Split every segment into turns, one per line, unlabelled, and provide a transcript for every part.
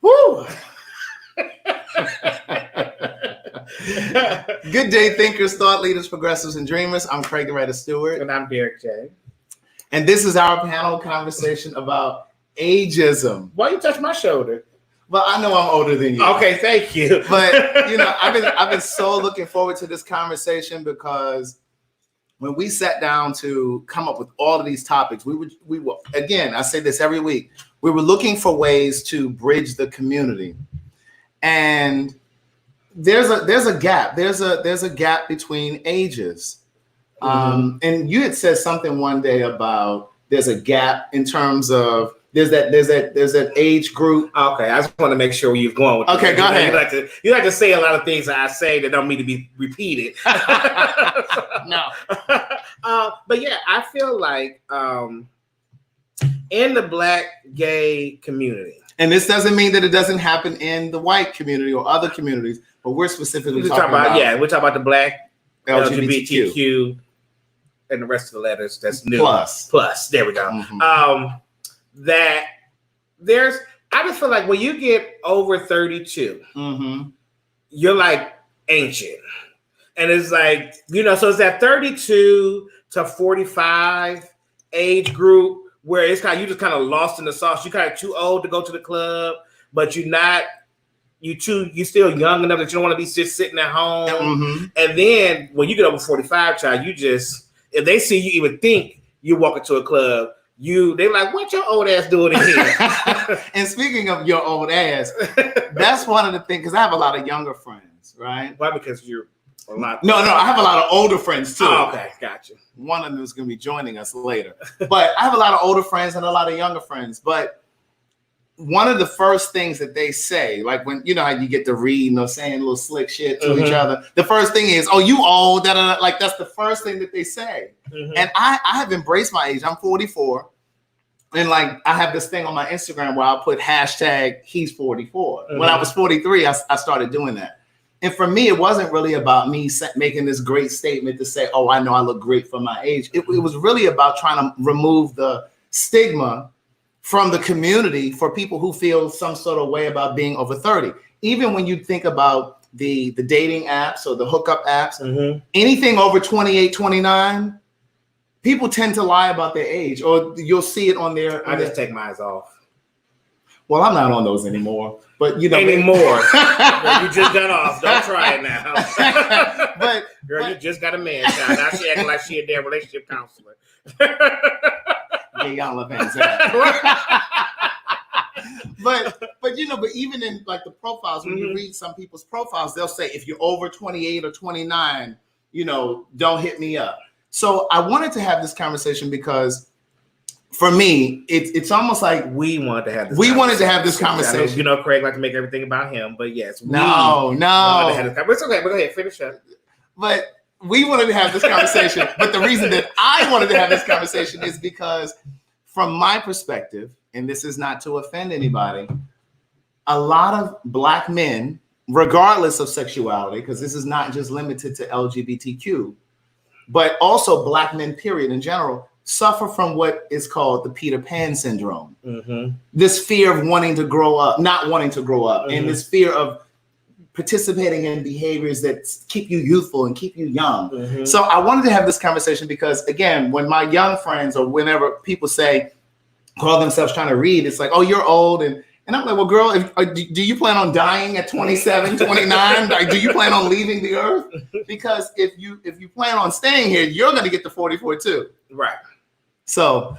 Woo! Good day, thinkers, thought leaders, progressives, and dreamers. I'm Craig Loretta Stewart.
And I'm Derek J.
And this is our panel conversation about ageism.
Why you touch my shoulder?
Well, I know I'm older than you.
Okay, thank you.
But I've been so looking forward to this conversation because when we sat down to come up with all of these topics, we were again, I say this every week, we were looking for ways to bridge the community. And there's a gap. There's a gap between ages. And you had said something one day about there's a gap in terms of there's that age group.
Okay, I just want to make sure where you're going with
Okay,
this.
go ahead.
You like to say a lot of things that I say that don't need to be repeated.
No.
But yeah, I feel like in the Black gay community.
And this doesn't mean that it doesn't happen in the white community or other communities, but we're specifically talking about
we're talking about the Black
LGBTQ
and the rest of the letters. That's new.
Plus.
There we go.
Mm-hmm.
I just feel like when you get over 32,
mm-hmm.
you're like ancient. And it's like, so it's that 32 to 45 age group where it's you just kind of lost in the sauce. You're kind of too old to go to the club, but you're still young enough that you don't want to be just sitting at home.
Mm-hmm.
And then when you get over 45, child, if they see you even think you walk into a club, they like, what your old ass doing in here?
And speaking of your old ass, that's one of the things, because I have a lot of younger friends, right?
Why? Because you're a lot.
No, I have a lot of older friends too.
Oh, okay, gotcha.
One of them is going to be joining us later. But I have a lot of older friends and a lot of younger friends. But one of the first things that they say, like when, how you get to read, saying little slick shit to each other. The first thing is, oh, you old, da-da-da. Like that's the first thing that they say. Mm-hmm. And I have embraced my age. I'm 44. And like, I have this thing on my Instagram where I'll put hashtag he's 44. Mm-hmm. When I was 43, I started doing that. And for me, it wasn't really about me making this great statement to say, oh, I know I look great for my age. It was really about trying to remove the stigma from the community for people who feel some sort of way about being over 30. Even when you think about the dating apps or the hookup apps, mm-hmm. anything over 28, 29, people tend to lie about their age, or you'll see it on their...
I just take mine off.
Well, I'm not on those anymore, but
anymore. Girl, you just got off. Don't try it now.
but
you just got a man child. Now she acting like she a damn relationship counselor.
Yeah, y'all love but even in like the profiles, when you read some people's profiles, they'll say if you're over 28 or 29, don't hit me up. So I wanted to have this conversation because for me, it's almost like
we wanted to have this conversation. Craig like to make everything about him, but yes,
no.
Wanted to have this it's okay, but go ahead, finish up.
But we wanted to have this conversation. But the reason that I wanted to have this conversation is because from my perspective, and this is not to offend anybody, a lot of Black men, regardless of sexuality, because this is not just limited to LGBTQ, but also Black men, period, in general, suffer from what is called the Peter Pan syndrome. Mm-hmm. This fear of not wanting to grow up, mm-hmm. and this fear of participating in behaviors that keep you youthful and keep you young. Mm-hmm. So I wanted to have this conversation because, again, when my young friends or whenever people call themselves trying to read, it's like, oh, you're old. And I'm like, well, girl, do you plan on dying at 27, 29? Like, do you plan on leaving the earth? Because if you plan on staying here, you're going to get to 44 too.
Right.
So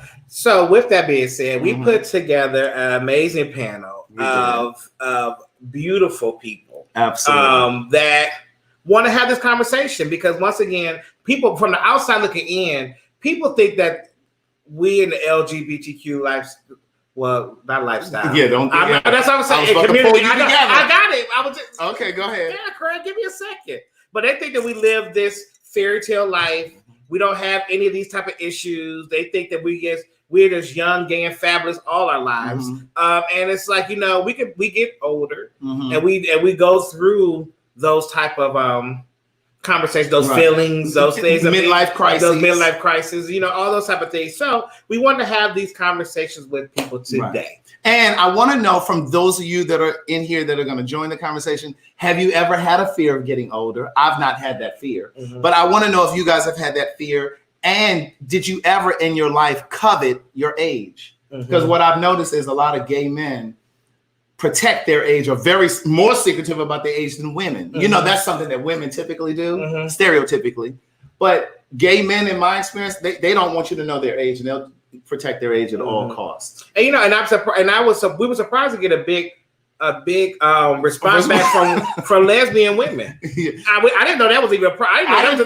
with that being said, we put together an amazing panel of beautiful people.
Absolutely.
That want to have this conversation because once again, people from the outside looking in, people think that we in the LGBTQ not lifestyle.
Yeah, don't.
That's what I'm saying.
Community.
I got it.
Okay, go ahead.
Yeah, Craig, give me a second. But they think that we live this fairy tale life. We don't have any of these type of issues. They think that we're just young, gay, and fabulous all our lives. Mm-hmm. And it's like, we get older, mm-hmm. and we go through those type of conversations, those feelings, those things,
midlife crises,
those midlife crises, all those type of things. So we want to have these conversations with people today.
Right. And I want to know from those of you that are in here that are going to join the conversation, have you ever had a fear of getting older? I've not had that fear, but I want to know if you guys have had that fear. And did you ever in your life covet your age? Because what I've noticed is a lot of gay men protect their age, or very more secretive about their age than women. That's something that women typically do, stereotypically. But gay men, in my experience, they don't want you to know their age, and they'll protect their age at all costs.
And and I'm surprised, and we were surprised to get a big response back from lesbian women. I didn't know that was even a problem. I didn't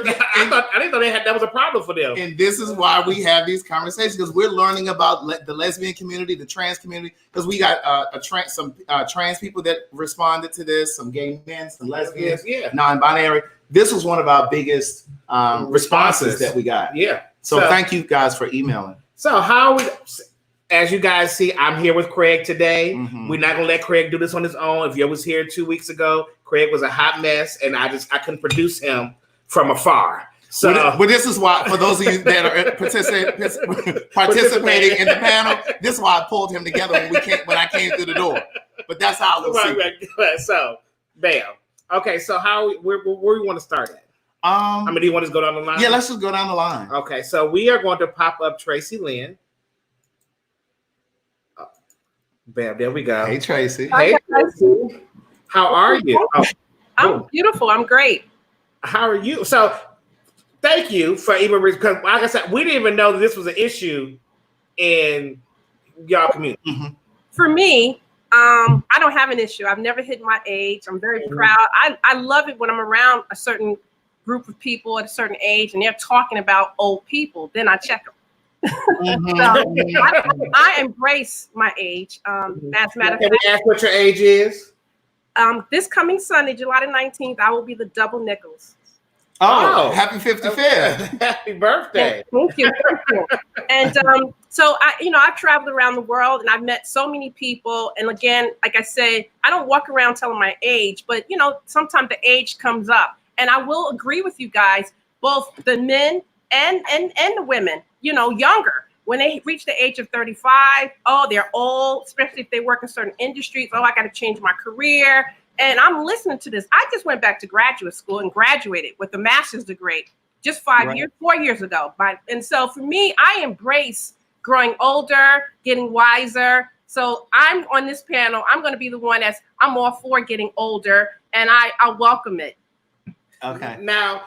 know that was a problem for them.
And this is why we have these conversations, because we're learning about the lesbian community, the trans community, because we got some trans people that responded to this, some gay men, some lesbians, non-binary. This was one of our biggest responses that we got.
Yeah.
So thank you guys for emailing.
So as you guys see, I'm here with Craig today. We're not gonna let Craig do this on his own. If you was here 2 weeks ago, Craig was a hot mess, and I couldn't produce him from afar. So,
but this is why, for those of you that are participating in the panel, this is why I pulled him together when I came through the door. But that's how we'll see.
So, bam. Okay, so where we want to start at? Do you want to go down the line?
Yeah, let's just go down the line.
Okay, so we are going to pop up Tracy Lynn. Bam, there we go.
Hey, Tracy.
Hey, Tracy. How are you?
I'm beautiful. I'm great.
How are you? So, thank you for even, because like I said, we didn't even know that this was an issue in y'all community.
For me, I don't have an issue. I've never hit my age. I'm very proud. I love it when I'm around a certain group of people at a certain age and they're talking about old people. Then I check them. So I embrace my age. As a matter of fact,
can we ask what your age is?
This coming Sunday, July the 19th, I will be the double nickels.
Oh, happy 55th.
Happy birthday.
Thank you. And so I've traveled around the world and I've met so many people. And again, like I said, I don't walk around telling my age, but sometimes the age comes up. And I will agree with you guys, both the men and the women, younger. When they reach the age of 35, they're old, especially if they work in certain industries. I got to change my career. And I'm listening to this. I just went back to graduate school and graduated with a master's degree just 4 years ago. And so for me, I embrace growing older, getting wiser. So I'm on this panel. I'm going to be the one I'm all for getting older, and I welcome it.
Okay.
Now,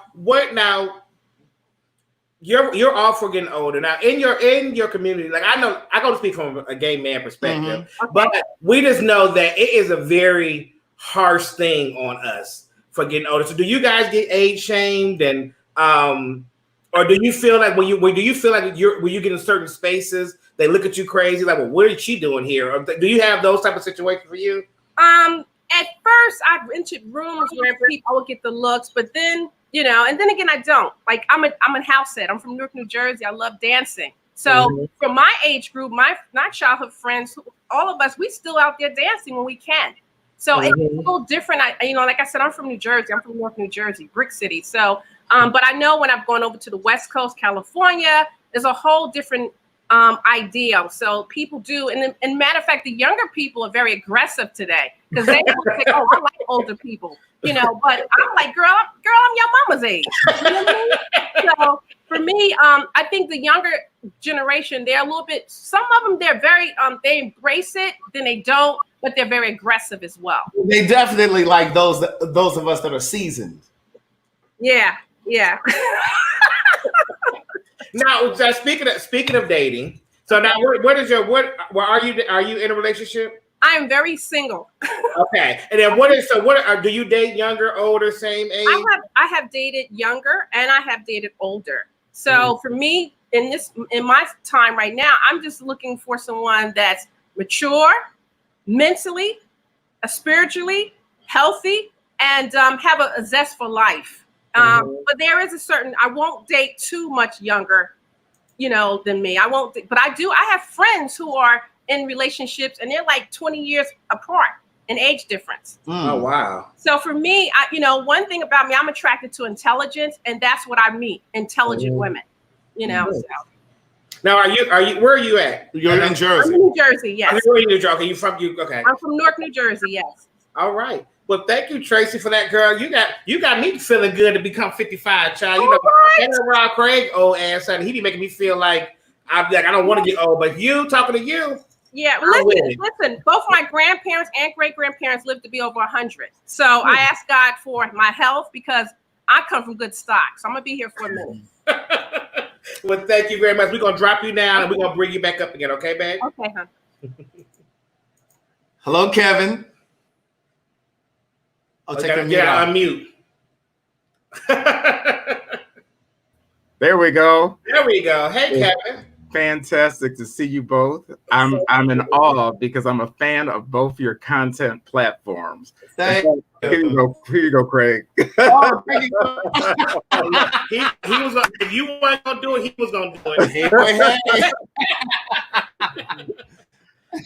you're all for getting older. Now, in your community, like I know, I go to speak from a gay man perspective, but we just know that it is a very harsh thing on us for getting older. So, do you guys get age shamed, and or do you feel like when you get in certain spaces, they look at you crazy, like, well, what is she doing here? Or do you have those type of situations for you?
At first, I've entered rooms where people would get the looks, but then, and then again, I don't. Like, I'm a house head. I'm from Newark, New Jersey. I love dancing. So from my age group, my childhood friends, all of us, we still out there dancing when we can. So it's a little different. Like I said, I'm from New Jersey. I'm from Newark, New Jersey, Brick City. So, but I know when I've gone over to the West Coast, California, there's a whole different idea. So people do, and matter of fact, the younger people are very aggressive today because they will say, "Oh, I like older people," but I'm like, "Girl, I'm your mama's age." You know what I mean? So for me, I think the younger generation, they're a little bit. Some of them, they're very, they embrace it, then they don't, but they're very aggressive as well.
They definitely like those of us that are seasoned.
Yeah.
Now, speaking of dating, so now where are you in a relationship?
I am very single.
Okay, and then do you date younger, older, same age?
I have dated younger and I have dated older. So for me, in my time right now, I'm just looking for someone that's mature, mentally, spiritually, healthy, and have a zest for life. But there is I won't date too much younger, than me. I won't, but I have friends who are in relationships and they're like 20 years apart. an age difference.
Oh, wow.
So for me, one thing about me, I'm attracted to intelligence, and that's what I meet, intelligent women, so.
Now, where are you at?
You're in Jersey.
I'm in New Jersey, yes.
You're in New Jersey. Okay.
I'm from Newark, New Jersey, yes.
All right. Well, thank you, Tracy, for that, girl. You got me feeling good to become 55, child. Rob Craig, old ass, he be making me feel like I don't want to get old, but talking to you.
Yeah, listen. Both my grandparents and great-grandparents lived to be over 100. So I asked God for my health because I come from good stock. So I'm gonna be here for a minute.
Well, thank you very much. We're gonna drop you down and we're gonna bring you back up again, okay, babe?
Okay, huh?
Hello, Kevin. I'll take a
unmute.
There we go.
There we go. Hey, Kevin.
Fantastic to see you both. I'm in awe because I'm a fan of both your content platforms.
Thank
you. Here you go, Craig.
Oh,
he was gonna, if you weren't gonna do it, he was gonna do it.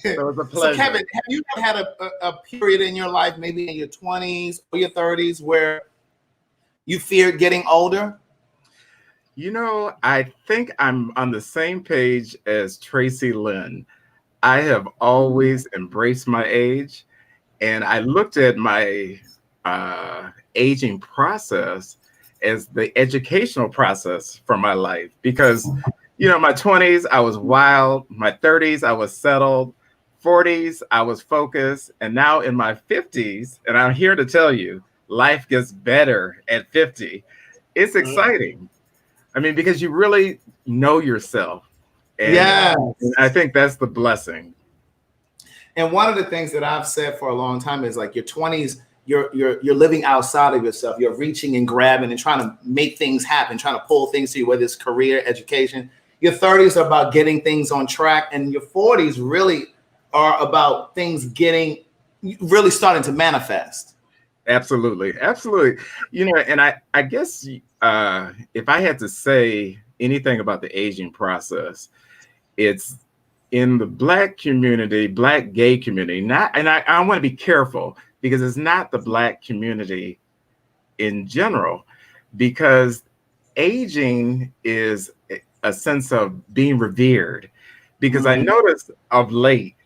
So it's a pleasure.
So Kevin, have you had a period in your life, maybe in your 20s or your 30s, where you feared getting older?
I think I'm on the same page as Tracy Lynn. I have always embraced my age, and I looked at my aging process as the educational process for my life because, my 20s, I was wild. My 30s, I was settled. 40s, I was focused. And now in my 50s, and I'm here to tell you, life gets better at 50. It's exciting. I mean, because you really know yourself. And I think that's the blessing.
And one of the things that I've said for a long time is like your 20s, you're living outside of yourself. You're reaching and grabbing and trying to make things happen, trying to pull things to you, whether it's career, education. Your 30s are about getting things on track, and your 40s really are about things really starting to manifest.
Absolutely. And I guess if I had to say anything about the aging process, it's in the Black community, Black gay community, I want to be careful because it's not the Black community in general, because aging is a sense of being revered. Because I noticed of late,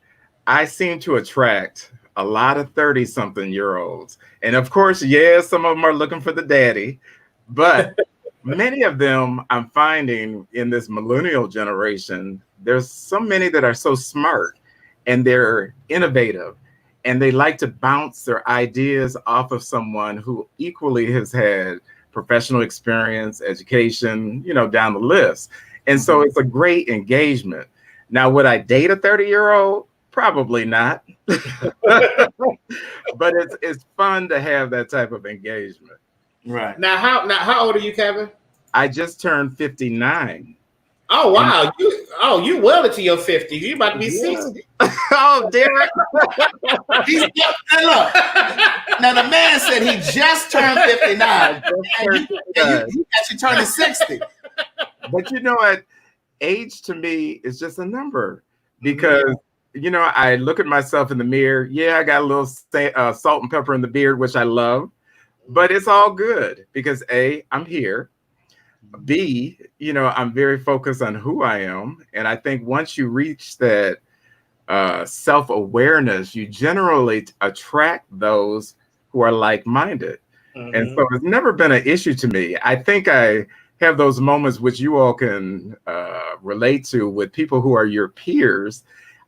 I seem to attract a lot of 30-something-year-olds. And of course, some of them are looking for the daddy, but many of them I'm finding in this millennial generation, there's so many that are so smart and they're innovative and they like to bounce their ideas off of someone who equally has had professional experience, education, down the list. And so it's a great engagement. Now, would I date a 30-year-old? Probably not. But it's fun to have that type of engagement.
Right.
Now how old are you, Kevin?
I just turned 59.
Oh wow. You well into your 50s. You about to be 60.
Oh, Derek.
Look. Now the man said he just turned 59. You actually turned 60.
But you know what? Age to me is just a number because I look at myself in the mirror. Yeah, I got a little salt and pepper in the beard, which I love, but it's all good because A, I'm here. B, I'm very focused on who I am. And I think once you reach that self-awareness, you generally attract those who are like-minded. And so it's never been an issue to me. I think I have those moments which you all can relate to with people who are your peers.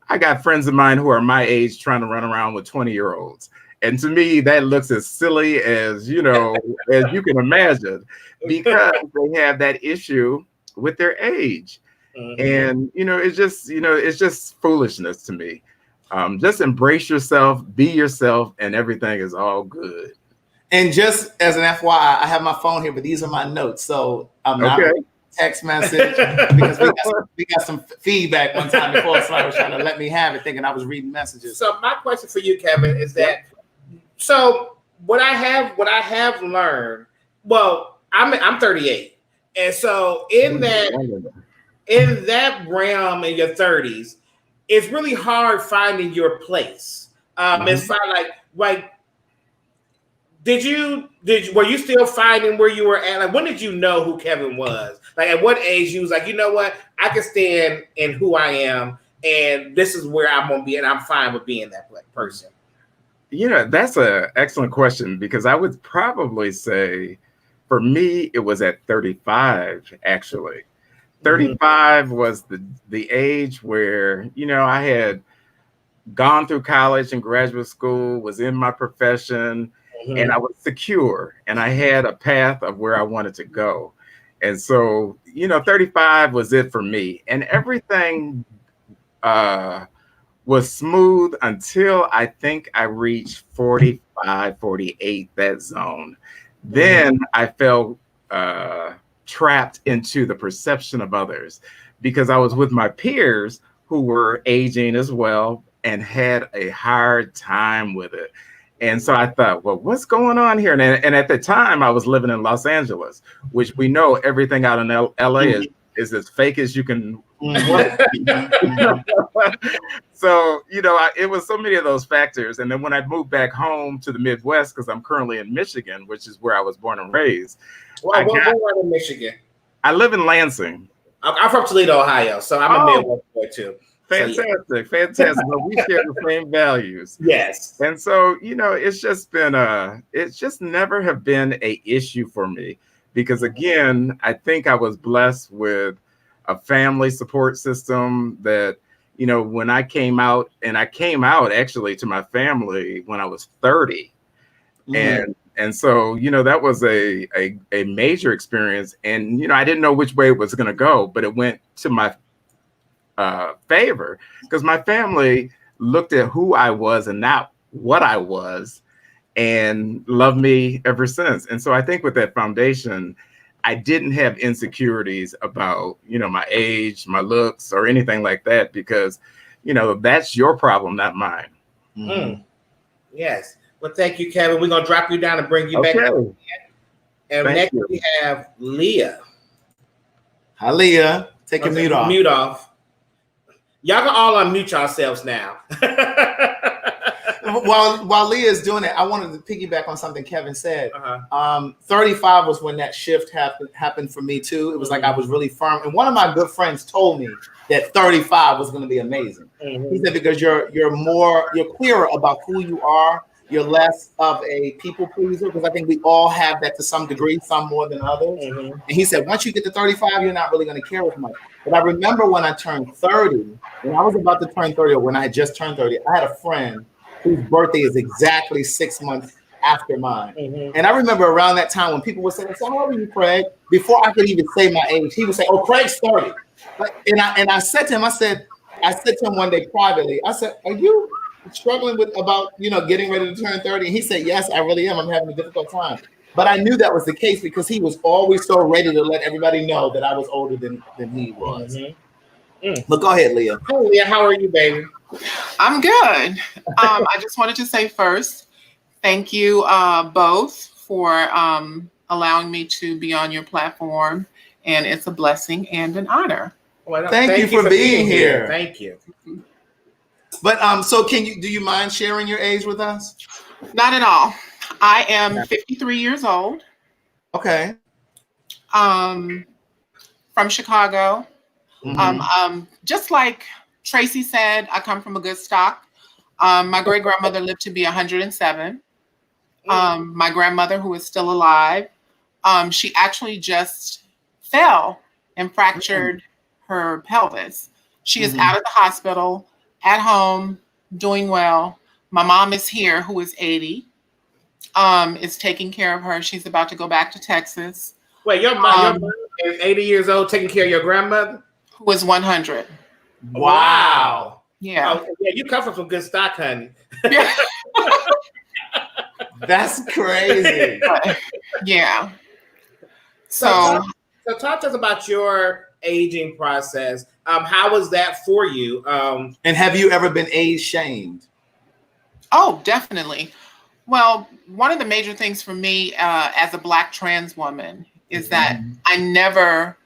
I got friends of mine who are my age trying to run around with 20-year-olds. And to me, that looks as silly as, as you can imagine, because they have that issue with their age. And, it's just foolishness to me. Just embrace yourself, be yourself, and everything is all good.
And just as an FYI, I have my phone here, but these are my notes. So I'm not text message because we got some feedback one time before, so I was trying to let me have it, thinking I was reading messages.
So my question for you, Kevin, is that so what I have learned. Well, I'm 38, and so in that realm in your 30s, it's really hard finding your place It's fine. Like, were you still finding where you were at? Like, when did you know who Kevin was? Like, at what age you was like, you know what, I can stand in who I am, and this is where I'm gonna be, and I'm fine with being that person.
That's an excellent question, because I would probably say, for me, it was at 35. Actually, 35 was the age where I had gone through college and graduate school, was in my profession, and I was secure, and I had a path of where I wanted to go. And so, 35 was it for me. And everything was smooth until I think I reached 45, 48, that zone. Then I felt trapped into the perception of others, because I was with my peers who were aging as well and had a hard time with it. And so I thought, well, what's going on here? And at the time, I was living in Los Angeles, which we know everything out in LA is as fake as you can. So, it was so many of those factors. And then when I moved back home to the Midwest, because I'm currently in Michigan, which is where I was born and raised.
Well, where in Michigan?
I live in Lansing.
I'm from Toledo, Ohio, so I'm a Midwest boy too.
Fantastic, fantastic. But we share the same values.
Yes.
And so, it's just never have been a issue for me, because again, I think I was blessed with a family support system that, when I came out, and I came out actually to my family when I was 30. And so, that was a major experience. And, I didn't know which way it was going to go, but it went to my favor, because my family looked at who I was and not what I was, and loved me ever since. And so I think with that foundation, I didn't have insecurities about, my age, my looks, or anything like that, because, that's your problem, not mine.
Yes. Well, thank you, Kevin. We're going to drop you down and bring you back up. And next we have Leah.
Hi, Leah. Take your mute off.
Mute off. Y'all can all unmute yourselves now.
While Leah is doing it, I wanted to piggyback on something Kevin said. 35 was when that shift happened for me too. It was like I was really firm. And one of my good friends told me that 35 was going to be amazing. He said, because you're clearer about who you are. You're less of a people pleaser, because I think we all have that to some degree, some more than others. And he said, once you get to 35, you're not really going to care as much. But I remember when I turned 30, when I was about to turn 30, or when I had just turned 30, I had a friend whose birthday is exactly 6 months after mine. And I remember around that time when people would say, so how old are you, Craig? Before I could even say my age, he would say, oh, Craig's 30. And I said to him, I said to him one day privately, I said, are you struggling about getting ready to turn 30? And he said, yes, I really am. I'm having a difficult time. But I knew that was the case, because he was always so ready to let everybody know that I was older than he was. But go ahead, Leah.
Hey, Leah, how are you, baby?
I'm good. I just wanted to say first, thank you both for allowing me to be on your platform, and it's a blessing and an honor.
Well, thank you for being here.
Thank you.
But so do you mind sharing your age with us?
Not at all. I am 53 years old.
Okay.
From Chicago. Just like Tracy said, I come from a good stock. My great grandmother lived to be 107. My grandmother, who is still alive, she actually just fell and fractured her pelvis. She is out of the hospital, at home, doing well. My mom is here, who is 80, is taking care of her. She's about to go back to Texas.
Wait, your mom is 80 years old, taking care of your grandmother?
Who is 100.
Wow.
Yeah.
Oh, yeah, you come from some good stock, honey.
Yeah.
That's crazy.
Yeah. So
talk to us about your aging process. How was that for you?
And have you ever been age shamed?
Oh, definitely. Well, one of the major things for me as a Black trans woman is that I never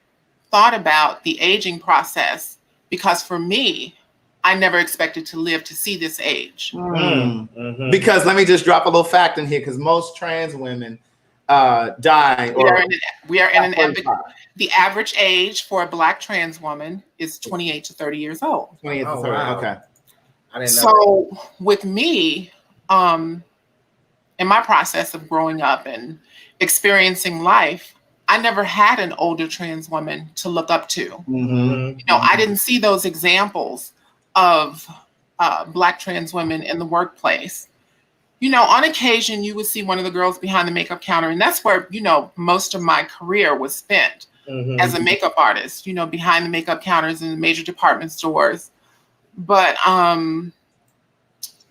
thought about the aging process, because for me, I never expected to live to see this age.
Mm-hmm.
Because let me just drop a little fact in here, because most trans women die.
We are in an epic. The average age for a Black trans woman is 28 to 30 years old.
28 to 30.
Wow.
Okay.
I didn't know
So with me, in my process of growing up and experiencing life, I never had an older trans woman to look up to.
Mm-hmm.
You know, I didn't see those examples of Black trans women in the workplace. You know, on occasion, you would see one of the girls behind the makeup counter, and that's where, you know, most of my career was spent as a makeup artist, you know, behind the makeup counters in the major department stores. But,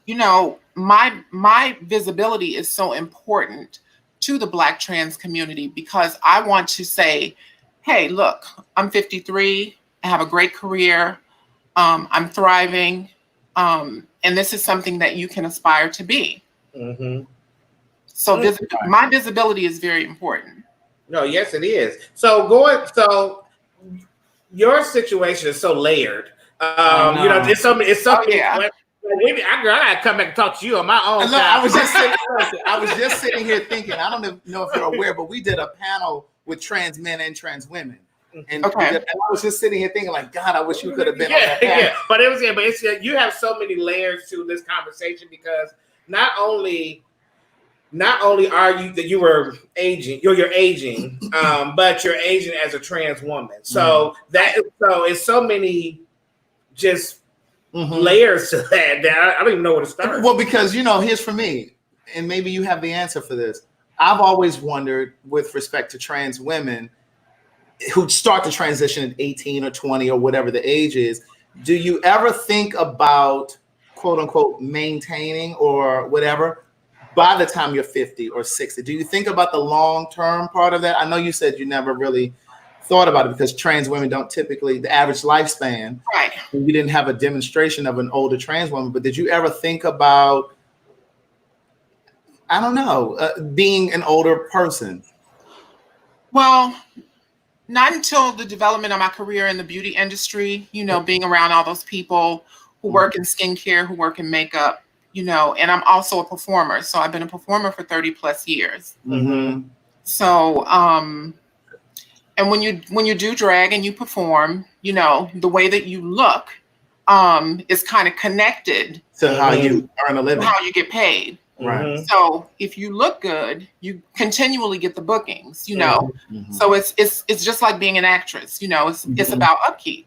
you know, my visibility is so important to the Black trans community because I want to say, hey, look, I'm 53, I have a great career, I'm thriving, and this is something that you can aspire to be. So my visibility is very important.
No, yes, it is. So your situation is so layered. You know, it's so many.
Yeah.
I gotta come back and talk to you on my own.
Look, I was just sitting here thinking. I don't know if you're aware, but we did a panel with trans men and trans women. And I was just sitting here thinking, like, God, I wish you could have been on that panel.
But it's you have so many layers to this conversation because not only are you that you were aging, you're aging, but you're aging as a trans woman. So it's so many just layers to that I don't even know where to start.
Well, because, you know, here's for me, and maybe you have the answer for this. I've always wondered with respect to trans women who start to transition at 18 or 20 or whatever the age is, do you ever think about, quote unquote, maintaining or whatever by the time you're 50 or 60? Do you think about the long-term part of that? I know you said you never really thought about it because trans women don't typically, the average lifespan,
right?
You didn't have a demonstration of an older trans woman, but did you ever think about, I don't know, being an older person?
Well, not until the development of my career in the beauty industry, you know, being around all those people who work in skincare, who work in makeup, you know, and I'm also a performer. So I've been a performer for 30 plus years. So, and when you do drag and you perform, you know, the way that you look is kind of connected
to how you earn a living,
how you get paid.
Right.
So if you look good, you continually get the bookings, you know. So it's just like being an actress, you know, it's about upkeep.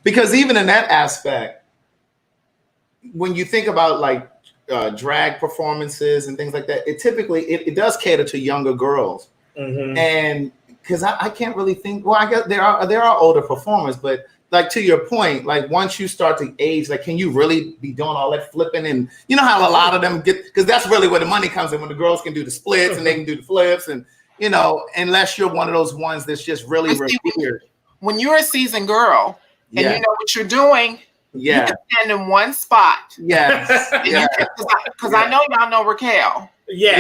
Because even in that aspect, when you think about like drag performances and things like that, it typically it does cater to younger girls. And because I can't really think, well, I guess there are older performers, but like to your point, like once you start to age, like can you really be doing all that flipping? And you know how a lot of them get, because that's really where the money comes in, when the girls can do the splits and they can do the flips, and you know, unless you're one of those ones that's just really weird.
When you're a seasoned girl and you know what you're doing, you can stand in one spot. Because I know y'all know Raquel.
You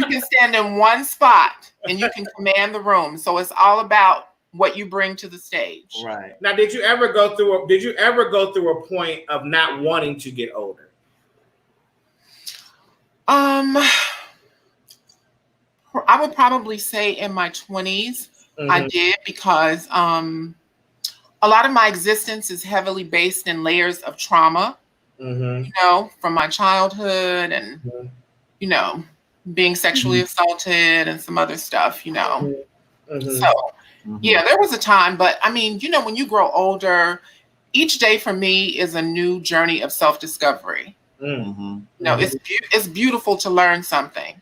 can stand in one spot and you can command the room. So it's all about what you bring to the stage.
Right.
Now, did you ever go through a point of not wanting to get older?
I would probably say in my 20s, I did, because a lot of my existence is heavily based in layers of trauma, you know, from my childhood and, you know, being sexually assaulted and some other stuff, you know. So, yeah, there was a time, but I mean, you know, when you grow older, each day for me is a new journey of self-discovery. You know, it's beautiful to learn something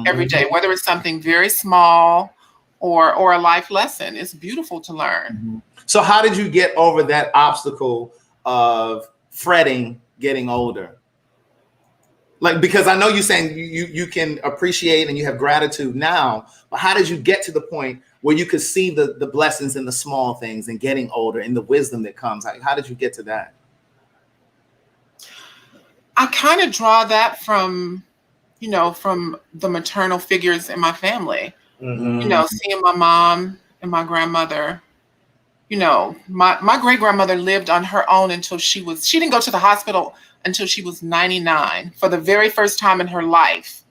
every day, whether it's something very small or a life lesson. It's beautiful to learn.
So how did you get over that obstacle of fretting getting older? Like, because I know you're saying you can appreciate and you have gratitude now, but how did you get to the point where you could see the blessings in the small things and getting older and the wisdom that comes? How did you get to that?
I kind of draw that from, you know, from the maternal figures in my family. You know, seeing my mom and my grandmother, you know, my great grandmother lived on her own until she didn't go to the hospital until she was 99. For the very first time in her life,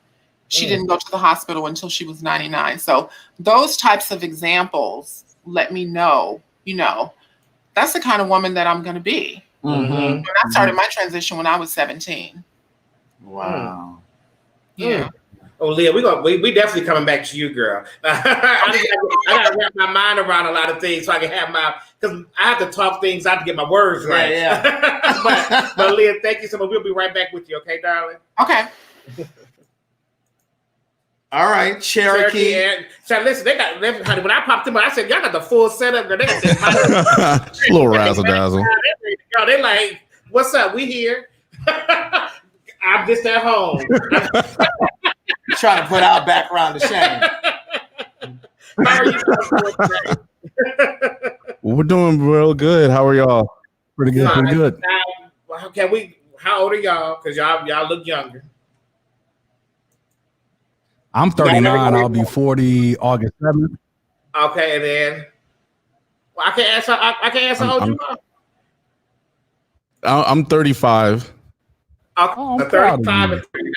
she didn't go to the hospital until she was 99. So those types of examples let me know, you know, that's the kind of woman that I'm going to be.
Mm-hmm.
When I started my transition when I was 17.
Wow.
Yeah.
Oh, Leah, we definitely coming back to you, girl. I gotta wrap my mind around a lot of things so I can have because I have to talk things out to get my words right.
Yeah.
but Leah, thank you so much. We'll be right back with you, okay, darling?
Okay.
All right, Cherokee.
So listen, honey, when I popped them, I said, y'all got the full setup, girl. They got this
little razzle dazzle.
They like, what's up? We here. I'm just at home.
Trying to put our background to shame.
How are you doing today?
We're doing real good. How are y'all? Pretty good. Pretty good.
How old are y'all? Because y'all look younger.
I'm 39. I'll be 40 August 7th.
Okay, and then I can't ask how old you are.
I'm 35.
I'm 35 and 39.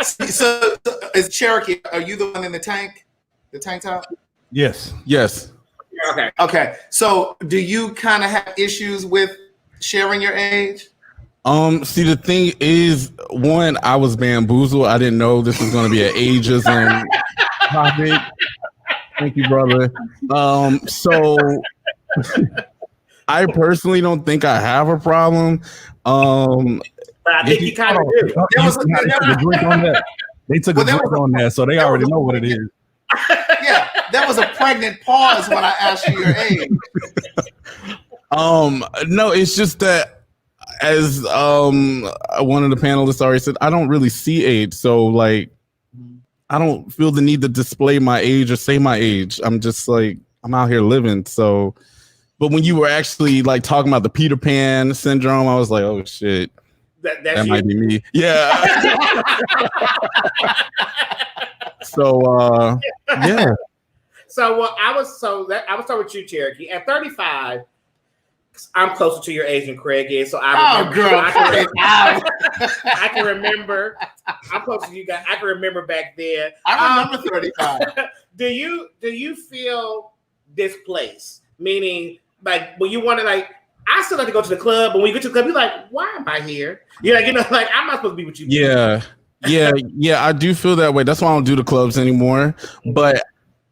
So is Cherokee, are you the one in the tank top?
Yes.
Okay.
So do you kind of have issues with sharing your age?
See, the thing is, one, I was bamboozled. I didn't know this was going to be an ageism topic. Thank you, brother. So I personally don't think I have a problem.
But I think you kind of do.
They took a drink on that, so they already know what it is.
Yeah, that was a pregnant pause when I asked you your age.
No, it's just that, as one of the panelists already said, I don't really see age, so like I don't feel the need to display my age or say my age. I'm just like, I'm out here living. So, but when you were actually like talking about the Peter Pan syndrome, I was like, oh shit, that might be me. Yeah. So yeah.
So I was talking with you, Cherokee. At 35, I'm closer to your age than Craig is, so I can remember. I'm closer to you guys. I can remember back then.
I remember 35.
Do you feel displaced? Meaning, like when you want to, like, I still like to go to the club, but when you get to the club, you're like, why am I here? You're like, like I'm not supposed to be with you.
Yeah. I do feel that way. That's why I don't do the clubs anymore. But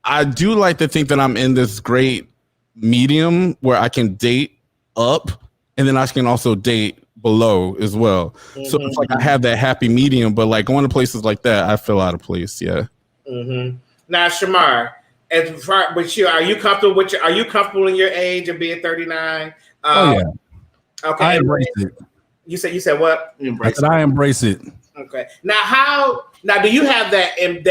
I do like to think that I'm in this great medium where I can date up and then I can also date below as well. Mm-hmm. So it's like I have that happy medium, but like going to places like that, I feel out of place. Yeah.
Mm-hmm. Now, Shamar, as far with you, are you comfortable in your age of being 39?
Oh yeah.
Okay.
I embrace it.
You said what?
I embrace it.
Okay. Now do you have that in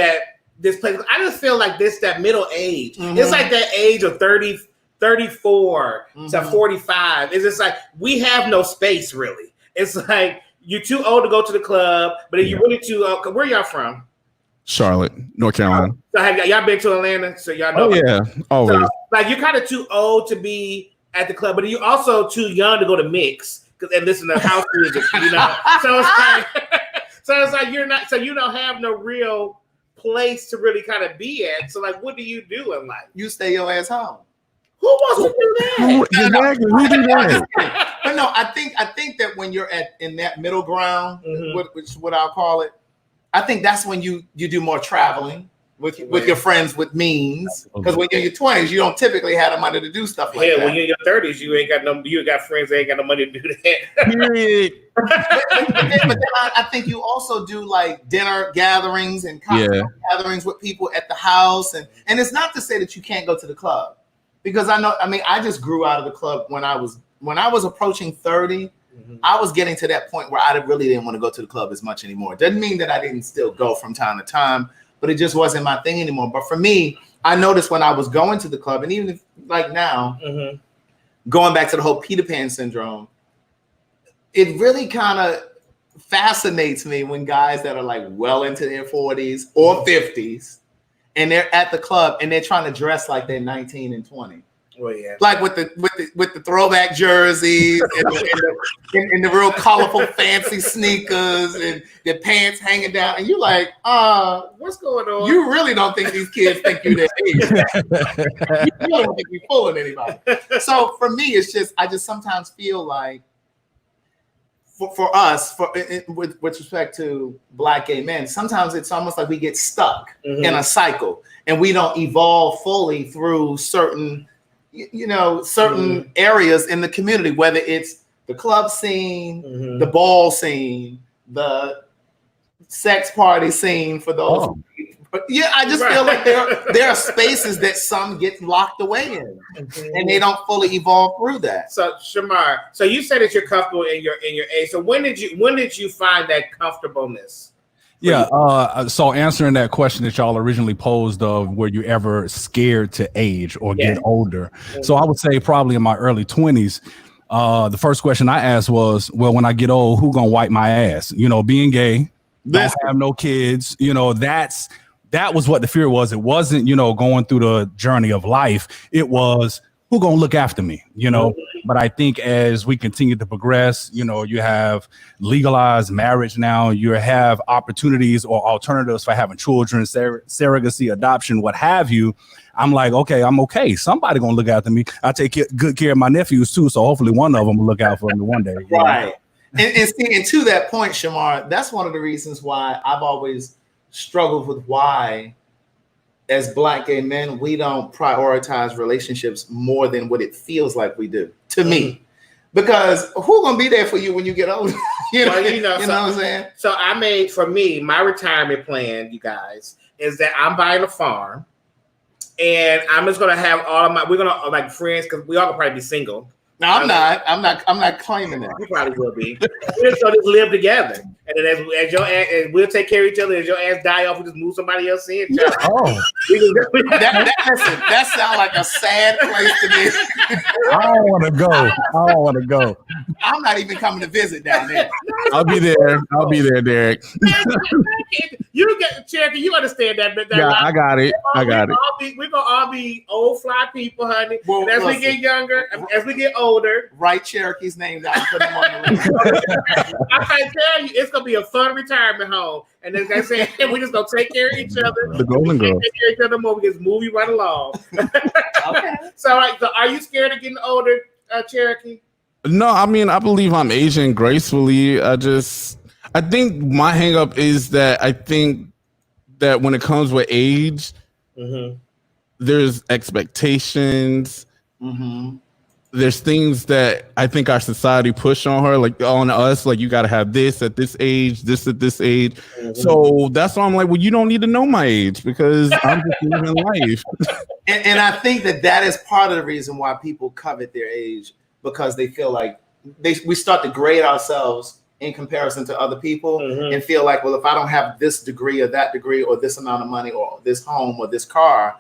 this place? I just feel like that middle age. Mm-hmm. It's like that age of 30, 34 to 45. It's just like we have no space really. It's like you're too old to go to the club, but if you're really too old, where y'all from?
Charlotte, North Carolina.
So have y'all been to Atlanta? So y'all know.
Oh yeah, always. So,
like you're kind of too old to be at the club, but you're also too young to go to mix and listen to house music. So it's like you're not. So you don't have no real place to really kind of be at. So like, what do you do in life?
You stay your ass home.
Who wants to do that?
Exactly. Who do that?
But no, I think that when you're in that middle ground, which is what I'll call it, I think that's when you do more traveling with your friends with means. Because when you're in your 20s, you don't typically have the money to do stuff like that.
Yeah, when you're in your 30s, you got friends that ain't got no money to do that.
Period.
but then I think you also do like dinner gatherings and cocktail gatherings with people at the house, and it's not to say that you can't go to the club. Because I just grew out of the club when I was approaching 30. Mm-hmm. I was getting to that point where I really didn't want to go to the club as much anymore. It doesn't mean that I didn't still go from time to time, but it just wasn't my thing anymore. But for me, I noticed when I was going to the club, and even like now, going back to the whole Peter Pan syndrome, it really kind of fascinates me when guys that are like well into their 40s or 50s, and they're at the club and they're trying to dress like they're 19 and 20.
Well, yeah.
Like with the throwback jerseys and the real colorful fancy sneakers and the pants hanging down, and you're like,
what's going on?
You really don't think these kids think you're their age. You really don't think you're fooling anybody. So for me, it's just I just sometimes feel like for us, with respect to Black gay men, sometimes it's almost like we get stuck in a cycle and we don't evolve fully through certain areas in the community, whether it's the club scene, the ball scene, the sex party scene for those. But yeah, I just feel like there are spaces that some get locked away in, and they don't fully evolve through that.
So Shamar, so you said that you're comfortable in your age. So when did you find that comfortableness?
Yeah. So answering that question that y'all originally posed of were you ever scared to age or get older? So I would say probably in my early 20s. The first question I asked was, well, when I get old, who gonna wipe my ass? Being gay, don't have no kids. That was what the fear was. It wasn't, going through the journey of life. It was who gonna look after me, But I think as we continue to progress, you have legalized marriage now. You have opportunities or alternatives for having children, surrogacy, adoption, what have you. I'm like, okay, I'm okay. Somebody gonna look after me. I take good care of my nephews too, so hopefully one of them will look out for me one day.
Right. And to that point, Shamar, that's one of the reasons why I've always struggled with why, as Black gay men, we don't prioritize relationships more than what it feels like we do, to me. Because who gonna be there for you when you get older? you know what I'm saying?
So I made, for me, my retirement plan, you guys, is that I'm buying a farm, and I'm just gonna have we're gonna like friends, because we all gonna probably be single.
No, I'm not claiming that.
You probably will be. We're just gonna live together, and then as your ass, and we'll take care of each other. As your ass die off, we just move somebody else in.
That sounds like a sad place to be.
I don't want to go.
I'm not even coming to visit down there.
I'll be there, Derek.
You get Cherokee. You understand that?
Yeah, I got it.
We're gonna all be old fly people, honey.
Well,
and as we get younger, as we get older,
write Cherokee's name down and put him on the list.
I can tell you, it's gonna be a fun retirement home. And as I said, we just gonna take care of each other.
The Golden Girls.
Take care of each other more. We just move you right along.
Okay.
So are you scared of getting older, Cherokee?
No, I mean, I believe I'm aging gracefully. I think my hang up is that I think that when it comes with age, there's expectations. There's things that I think our society push on her, like on us, like you got to have this at this age, this at this age. So that's why I'm like, well, you don't need to know my age because I'm just living life.
And I think that is part of the reason why people covet their age, because they feel like we start to grade ourselves in comparison to other people and feel like, well, if I don't have this degree or that degree or this amount of money or this home or this car,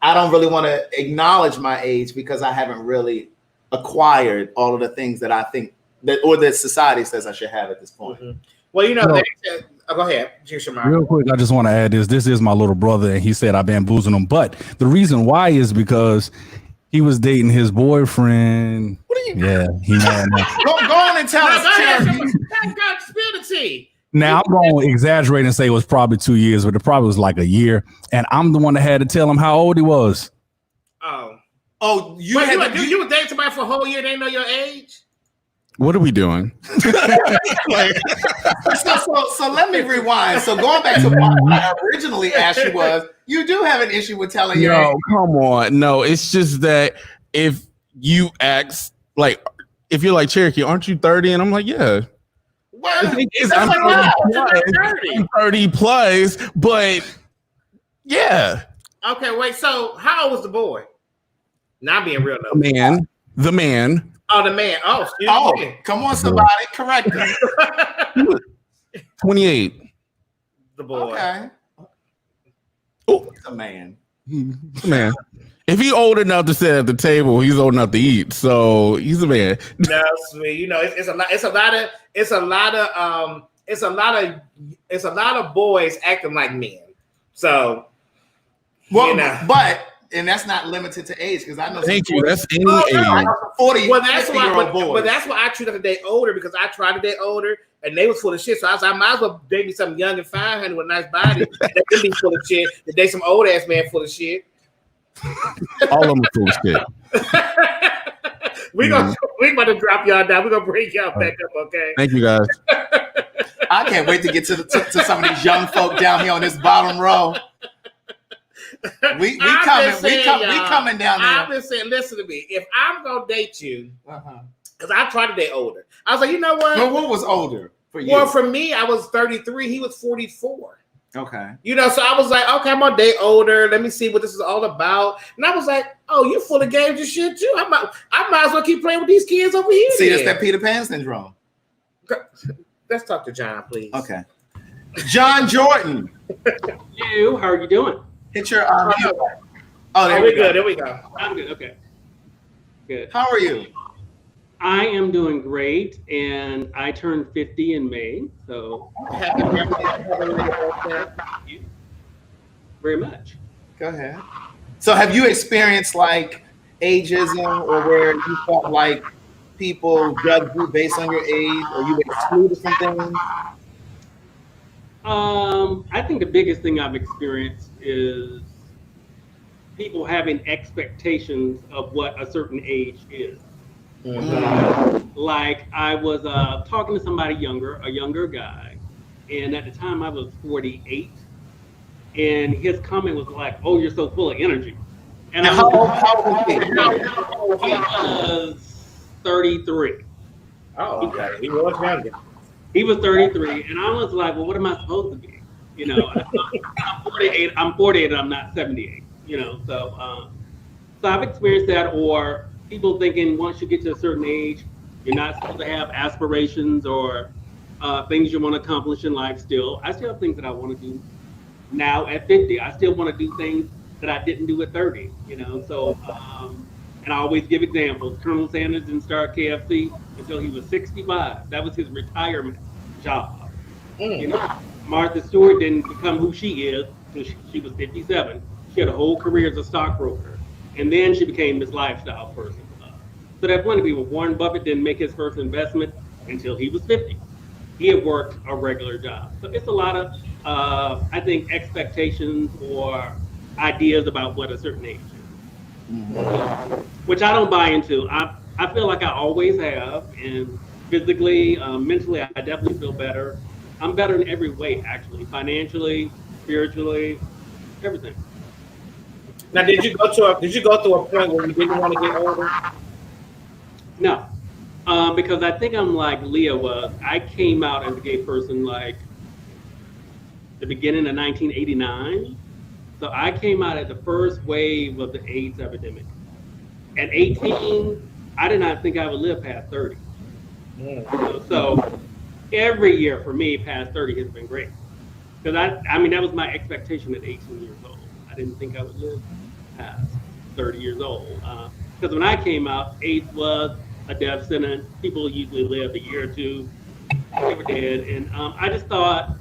I don't really want to acknowledge my age because I haven't really acquired all of the things that I think that society says I should have at this point.
Well, go ahead, Shamar.
Real quick, I just want to add this is my little brother, and he said I bamboozled him. But the reason why is because he was dating his boyfriend.
What are you?
Yeah, he mad now.
Go on and tell us, Cherokee.
God, spill the tea.
Now, I'm going to exaggerate and say it was probably 2 years, but it probably was like a year. And I'm the one that had to tell him how old he was.
Oh, you were dating somebody for a whole year, they didn't know your age?
What are we doing?
So let me rewind. So going back to what I originally asked you was, you do have an issue with telling your age.
Come on. No, it's just that if you ask, like, if you're like, Cherokee, aren't you 30? And I'm like, yeah.
Well,
I'm 30 plus, but yeah.
Okay, wait. So how old was the boy? Not being real, though.
The man.
Oh, the man. Oh, excuse me.
Come on, somebody, correct him.
28.
The boy.
Okay.
Oh,
the man.
Man. If he's old enough to sit at the table, he's old enough to eat. So he's a man.
No, sweet. It's a lot of boys acting like men. So,
but and that's not limited to age because I know.
Thank you. That's any
I
age.
know some 40,
Well, that's why.
50-year-old boys.
But that's why I choose to date older because I tried to date older and they was full of shit. So I was like, I might as well date me something young and fine with a nice body. They can be full of shit. To date some old ass man full of shit.
All of them are full of shit.
We about to drop y'all down. We're gonna bring y'all back up, okay?
Thank you, guys.
I can't wait to get to some of these young folk down here on this bottom row. We coming down there.
I've been saying, listen to me. If I'm gonna date you, because I tried to date older, I was like, you know what?
Well, what was older for you?
Well, for me, I was 33. He was 44.
Okay.
You know, so I was like, okay, I'm gonna date older. Let me see what this is all about. And I was like, oh, you're full of games and shit too. I might as well keep playing with these kids over here.
See, that's that Peter Pan syndrome.
Let's talk to John, please.
Okay. John Jordan.
You, how are you doing?
Hit your Oh, there we go.
There we go.
I'm good. Okay. Good.
How are you?
I am doing great, and I turned 50 in May, so
Happy birthday.
thank you very much.
Go ahead. So have you experienced like ageism or where you felt like people judge you based on your age or you excluded from things?
I think the biggest thing I've experienced is people having expectations of what a certain age is. Like I was talking to somebody younger, a younger guy, and at the time I was 48, and his comment was like, "Oh, you're so full of energy." And
how old
he was 33.
Oh, okay. He was younger.
He was 33, and I was like, "Well, what am I supposed to be?" You know, I'm 48. I'm 48, and I'm not 78. You know, so I've experienced that, or people thinking once you get to a certain age, you're not supposed to have aspirations or things you want to accomplish in life still. I still have things that I want to do now at 50. I still want to do things that I didn't do at 30, you know? So, and I always give examples. Colonel Sanders didn't start KFC until he was 65. That was his retirement job. You know, Martha Stewart didn't become who she is until she was 57. She had a whole career as a stockbroker. And then she became this lifestyle person. So there are plenty of people. Warren Buffett didn't make his first investment until he was 50. He had worked a regular job. So it's a lot of, I think, expectations or ideas about what a certain age is, which I don't buy into. I feel like I always have, and physically, mentally, I definitely feel better. I'm better in every way, actually, financially, spiritually, everything.
Now, did you go through a point where you didn't want to get older?
No, because I think I'm like Leah was. I came out as a gay person like the beginning of 1989. So I came out at the first wave of the AIDS epidemic. At 18, I did not think I would live past 30. You know, so every year for me past 30 has been great. Because I mean, that was my expectation at 18 years old. I didn't think I would live past 30 years old. Because when I came out, AIDS was a death sentence. People usually lived a year or two. They were dead. And I just thought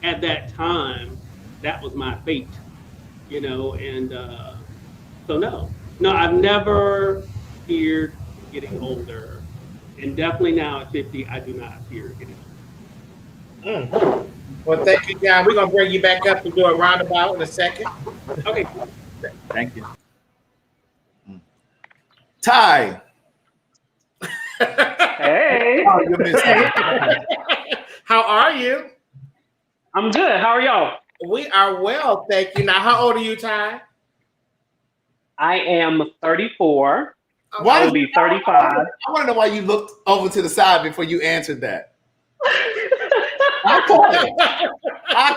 at that time, that was my fate, you know? And so no, I've never feared getting older. And definitely now at 50, I do not fear getting older.
Well, thank you, John. We're going to bring you back up to do a roundabout in a second.
Okay.
Thank you. Ty.
Hey.
Oh, you missed it.
How are you?
I'm good. How are y'all?
We are well, thank you. Now, how old are you, Ty?
I am 34.
Why
I will be 35.
I want to know why you looked over to the side before you answered that. I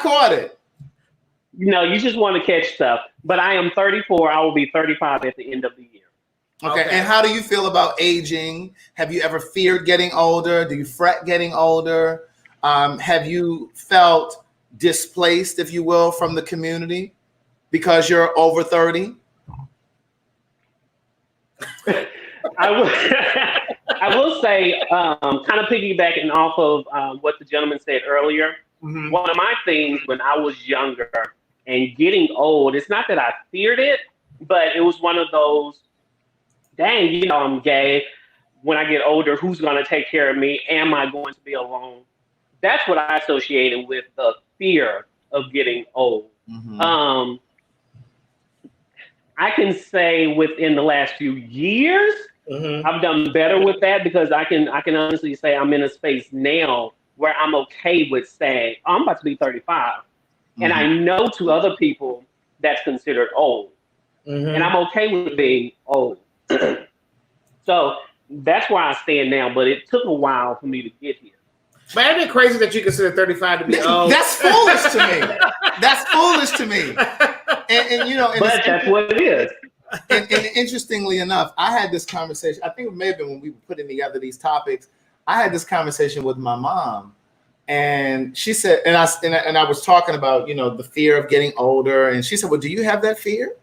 caught it.
You know, you just want to catch stuff. But I am 34. I will be 35 at the end of the year.
Okay. And how do you feel about aging? Have you ever feared getting older? Do you fret getting older? Have you felt displaced, if you will, from the community because you're over 30?
I will say, kind of piggybacking off of what the gentleman said earlier, one of my things when I was younger and getting old, it's not that I feared it, But it was one of those, dang, you know, I'm gay. When I get older, who's going to take care of me? Am I going to be alone? That's what I associated with the fear of getting old.
Mm-hmm.
I can say within the last few years, I've done better with that because I can honestly say I'm in a space now where I'm okay with saying, oh, I'm about to be 35. And I know to other people that's considered old. And I'm okay with being old. So that's where I stand now, but it took a while for me to get here.
But isn't it crazy that you consider 35 to be old?
That's foolish to me. That's foolish to me. And you know,
but that's what it is.
And interestingly enough, I had this conversation. I think it may have been when we were putting together these topics. I had this conversation with my mom, and she said, and I was talking about, you know, the fear of getting older, and she said, "Well, do you have that fear?"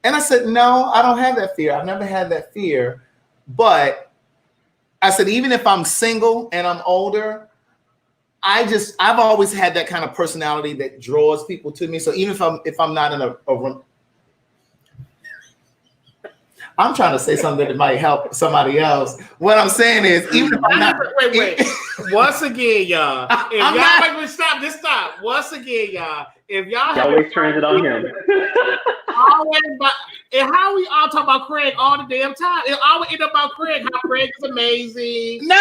And I said, "No, I don't have that fear. I've never had that fear." But I said, even if I'm single and I'm older, I've always had that kind of personality that draws people to me. So even if I'm not in a I'm trying to say something that might help somebody else. What I'm saying is, even if I'm not,
wait. Once again, y'all, stop. Once again, y'all, if y'all
always turns it on him.
And how we all talk about Craig all the damn time? It always end up about Craig. How Craig is amazing.
No.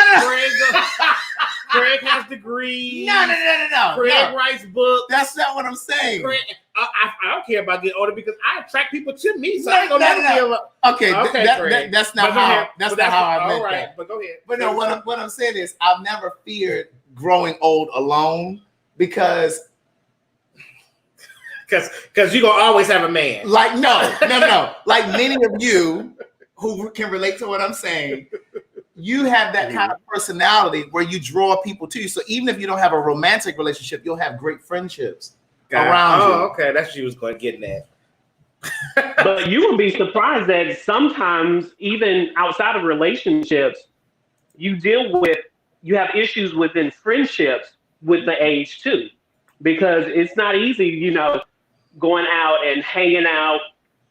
Craig has degrees.
No.
Craig writes books.
That's not what I'm saying.
Craig, I don't care about getting older because I attract people to me. So I don't never give up.
Okay, that's not how. That's not how I meant that.
But go ahead.
But no, what I'm saying is, I've never feared growing old alone because
you're gonna always have a man.
Like no. Like many of you who can relate to what I'm saying, you have that kind of personality where you draw people to you. So even if you don't have a romantic relationship, you'll have great friendships around you.
Oh, okay, that's what you was going to get at.
But you will be surprised that sometimes, even outside of relationships, you have issues within friendships with the age too, because it's not easy, you know, going out and hanging out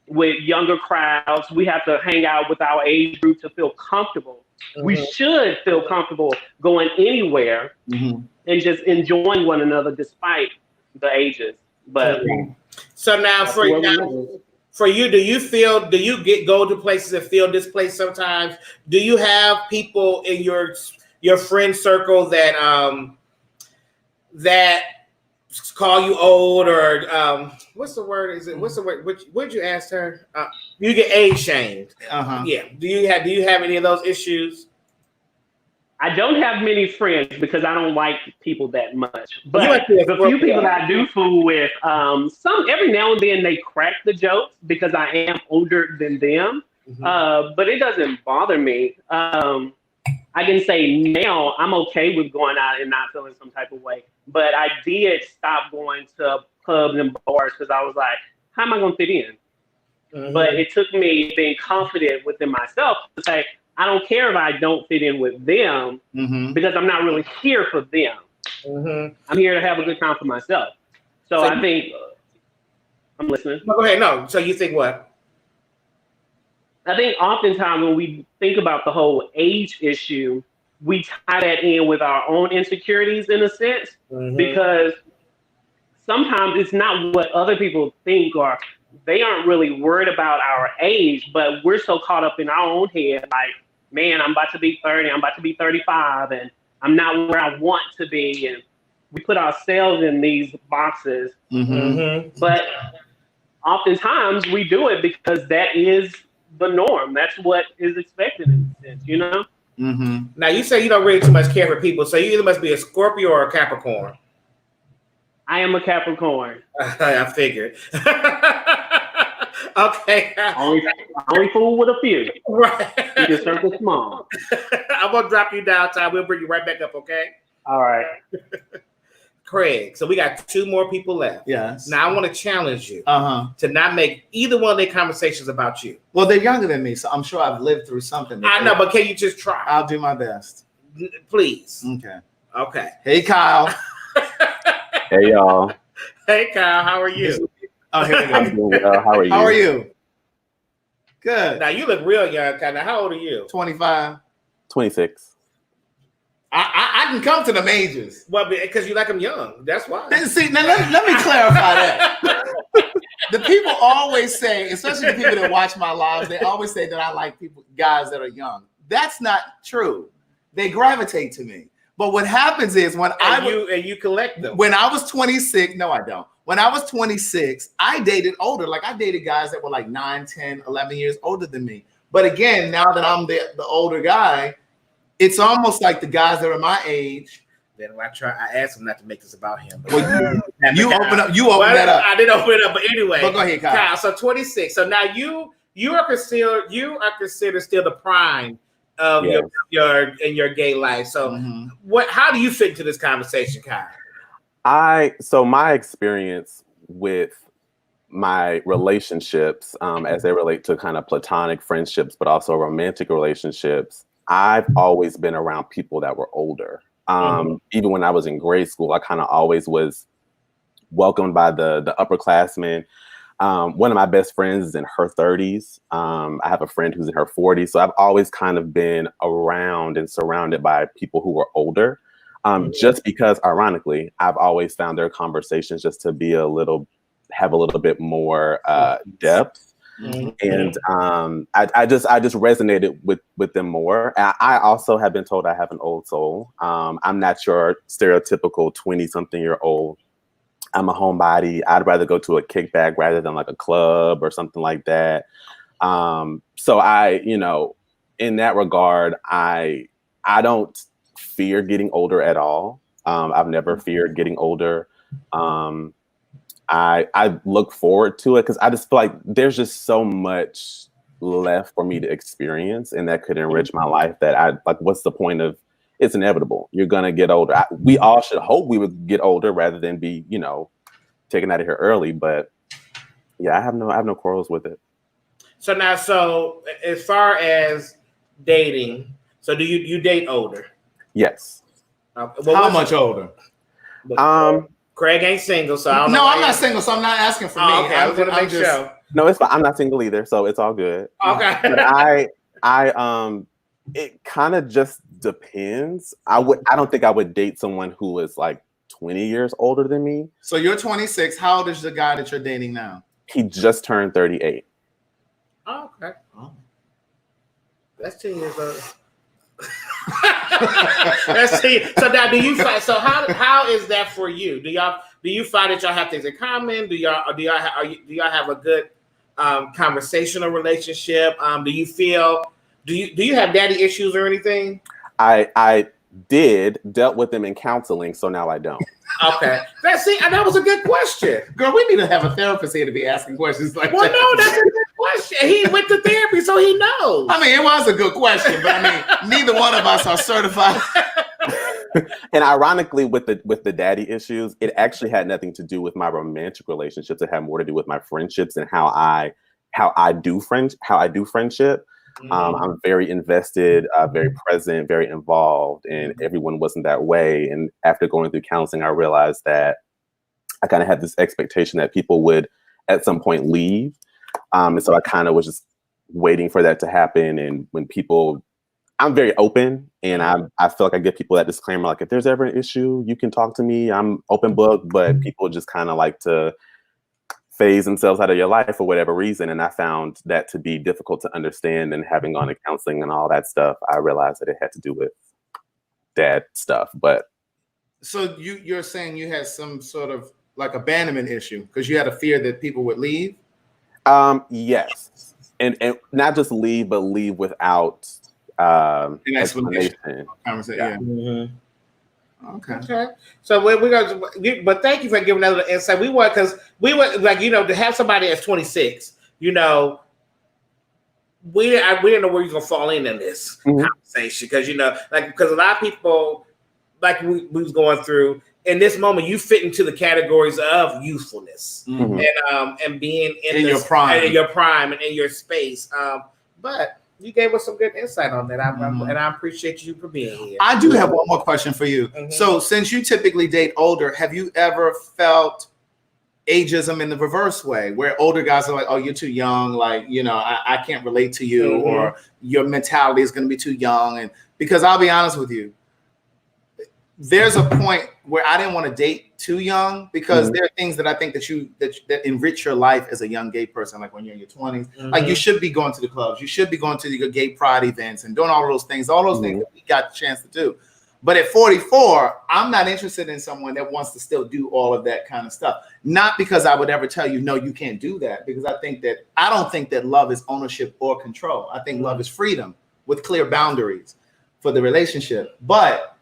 with younger crowds. We have to hang out with our age group to feel comfortable. We should feel comfortable going anywhere and just enjoying one another despite the ages. But
so now for you, do you go to places and feel displaced sometimes? Do you have people in your friend circle that call you old, or what's the word? What's the word? What'd you ask her? You get age shamed. Yeah. Do you have any of those issues?
I don't have many friends because I don't like people that much. But the few people that I do fool with, some every now and then they crack the jokes because I am older than them. But it doesn't bother me. I can say now I'm okay with going out and not feeling some type of way. But I did stop going to clubs and bars because I was like, how am I going to fit in? But it took me being confident within myself to say, I don't care if I don't fit in with them because I'm not really here for them. I'm here to have a good time for myself. So I think I'm listening.
No, go ahead. No. So you think what?
I think oftentimes when we think about the whole age issue, we tie that in with our own insecurities in a sense, because sometimes it's not what other people think, or they aren't really worried about our age, but we're so caught up in our own head, like, man, I'm about to be 30, I'm about to be 35, and I'm not where I want to be. And we put ourselves in these boxes. But oftentimes we do it because that is the norm. That's what is expected in a sense, you know?
Now, you say you don't really too much care for people, so you either must be a Scorpio or a Capricorn.
I am a Capricorn.
I figured. Okay.
Only fool with a few.
Right.
You can circle small.
I'm going to drop you down, Ty. We'll bring you right back up, okay?
All right.
Craig, so we got two more people left.
Yes.
Now, I want to challenge you to not make either one of their conversations about you.
Well, they're younger than me, so I'm sure I've lived through something.
I know, but can you just try?
I'll do my best.
Please.
Okay. Hey, Kyle.
Hey, y'all.
Hey, Kyle. How are you?
Oh, here we go.
I'm doing well. How are you?
How are you? Good.
Now you look real young, kind of. How old are you?
25.
26.
I can come to them ages.
Well, because you like them young. That's why.
See, now let me clarify that. The people always say, especially the people that watch my lives, they always say that I like guys that are young. That's not true. They gravitate to me. But what happens is when
you collect them.
When I was 26, no, I don't. When I was 26, I dated older. Like I dated guys that were like 9, 10, 11 years older than me. But again, now that I'm the older guy, it's almost like the guys that are my age.
Then I asked him not to make this about him.
Well, you open that up.
I didn't open it up, but anyway.
But go ahead, Kyle.
So 26. So now you are considered still the prime of your gay life. So how do you fit into this conversation, Kyle?
So my experience with my relationships, as they relate to kind of platonic friendships, but also romantic relationships, I've always been around people that were older. Even when I was in grade school, I kind of always was welcomed by the upperclassmen. One of my best friends is in her 30s. I have a friend who's in her 40s. So I've always kind of been around and surrounded by people who were older. Just because, ironically, I've always found their conversations just to be have a little bit more depth. And I just resonated with them more. I also have been told I have an old soul. I'm not your stereotypical 20-something-year-old. I'm a homebody. I'd rather go to a kickback rather than like a club or something like that. So in that regard, I don't fear getting older at all. I've never feared getting older. I look forward to it because I just feel like there's just so much left for me to experience and that could enrich my life that what's the point of it's inevitable. You're going to get older. We all should hope we would get older rather than be, taken out of here early. But yeah, I have no quarrels with it. So now,
as far as dating, so do you date older?
Yes.
How much older?
Craig ain't single, so I don't know.
No, I'm not single, so I'm not asking for me.
Okay, I was gonna make sure.
No, it's fine. I'm not single either, so it's all good.
Okay.
But I it kind of just depends. I don't think I would date someone who is like 20 years older than me.
So you're 26. How old is the guy that you're dating now?
He just turned 38.
Oh, okay. Oh. That's 10 years old. Let's see. So now, do you find? So how is that for you? Do you find that y'all have things in common? Do y'all have a good conversational relationship? Do you have daddy issues or anything?
I dealt with them in counseling, so now I don't.
Okay. That was a good question.
Girl, we need to have a therapist here to be asking questions like that.
Well, no, that's a good question. He went to therapy, so he knows.
I mean, it was a good question, but I mean, neither one of us are certified.
And ironically, with the daddy issues, it actually had nothing to do with my romantic relationships. It had more to do with my friendships and how I do friendship. I'm very invested, very present, very involved, and everyone wasn't that way. And after going through counseling, I realized that I kind of had this expectation that people would at some point leave. And so I kind of was just waiting for that to happen. And when I'm very open, and I feel like I give people that disclaimer, like if there's ever an issue, you can talk to me. I'm open book, but people just kind of like to phase themselves out of your life for whatever reason. And I found that to be difficult to understand. And having gone to counseling and all that stuff, I realized that it had to do with dad stuff. But
so you're saying you had some sort of like abandonment issue because you had a fear that people would leave?
Yes. And not just leave, but leave without an explanation.
Conversation. Yeah. Mm-hmm. Okay.
So we're gonna, but thank you for giving that little insight. We want to have somebody that's 26. We didn't know where you're gonna fall in this conversation because a lot of people we was going through in this moment. You fit into the categories of youthfulness and being in your prime and in your space. But you gave us some good insight on that, and I appreciate you for being here.
I do have one more question for you. So since you typically date older, have you ever felt ageism in the reverse way, where older guys are like, oh, you're too young, like, you know, I can't relate to you, or your mentality is going to be too young. And because I'll be honest with you, there's a point where I didn't want to date too young, because there are things that I think that enrich your life as a young gay person, like when you're in your 20s. Like, you should be going to the clubs, you should be going to your gay pride events and doing all those things that we got the chance to do. But at 44, I'm not interested in someone that wants to still do all of that kind of stuff. Not because I would ever tell you, no, you can't do that, because I don't think that love is ownership or control. I think love is freedom with clear boundaries for the relationship. But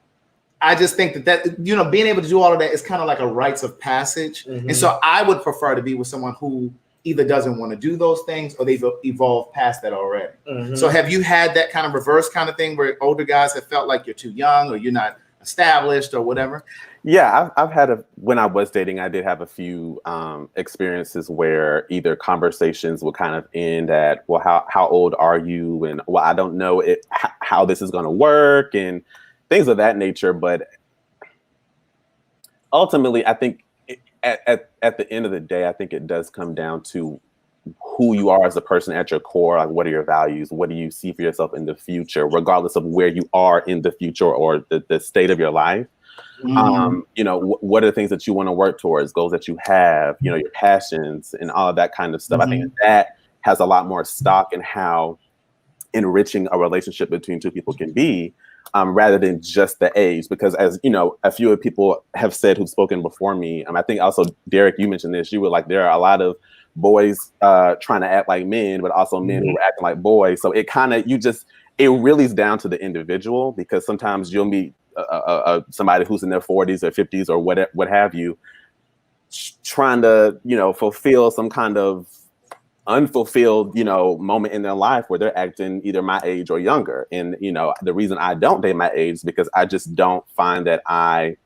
I just think that, you know, being able to do all of that is kind of like a rites of passage. And so I would prefer to be with someone who either doesn't want to do those things, or they've evolved past that already. So have you had that kind of reverse kind of thing where older guys have felt like you're too young, or you're not established, or whatever?
Yeah, I've had when I was dating, I did have a few experiences where either conversations would kind of end at, well, how old are you? And, well, I don't know how this is going to work, and things of that nature. But ultimately, I think at the end of the day, I think it does come down to who you are as a person at your core. Like, what are your values? What do you see for yourself in the future, regardless of where you are in the future or the state of your life? You know, what are the things that you want to work towards, goals that you have, you know, your passions and all of that kind of stuff. I think that has a lot more stock in how enriching a relationship between two people can be, rather than just the age. Because, as you know, a few people have said who've spoken before me, I think also, Derek, you mentioned this, you were like, there are a lot of boys trying to act like men, but also men who are acting like boys. So it kind of, it really is down to the individual, because sometimes you'll meet somebody who's in their 40s or 50s or what have you, trying to, you know, fulfill some kind of unfulfilled, you know, moment in their life where they're acting either my age or younger. And, you know, the reason I don't date my age is because I just don't find that I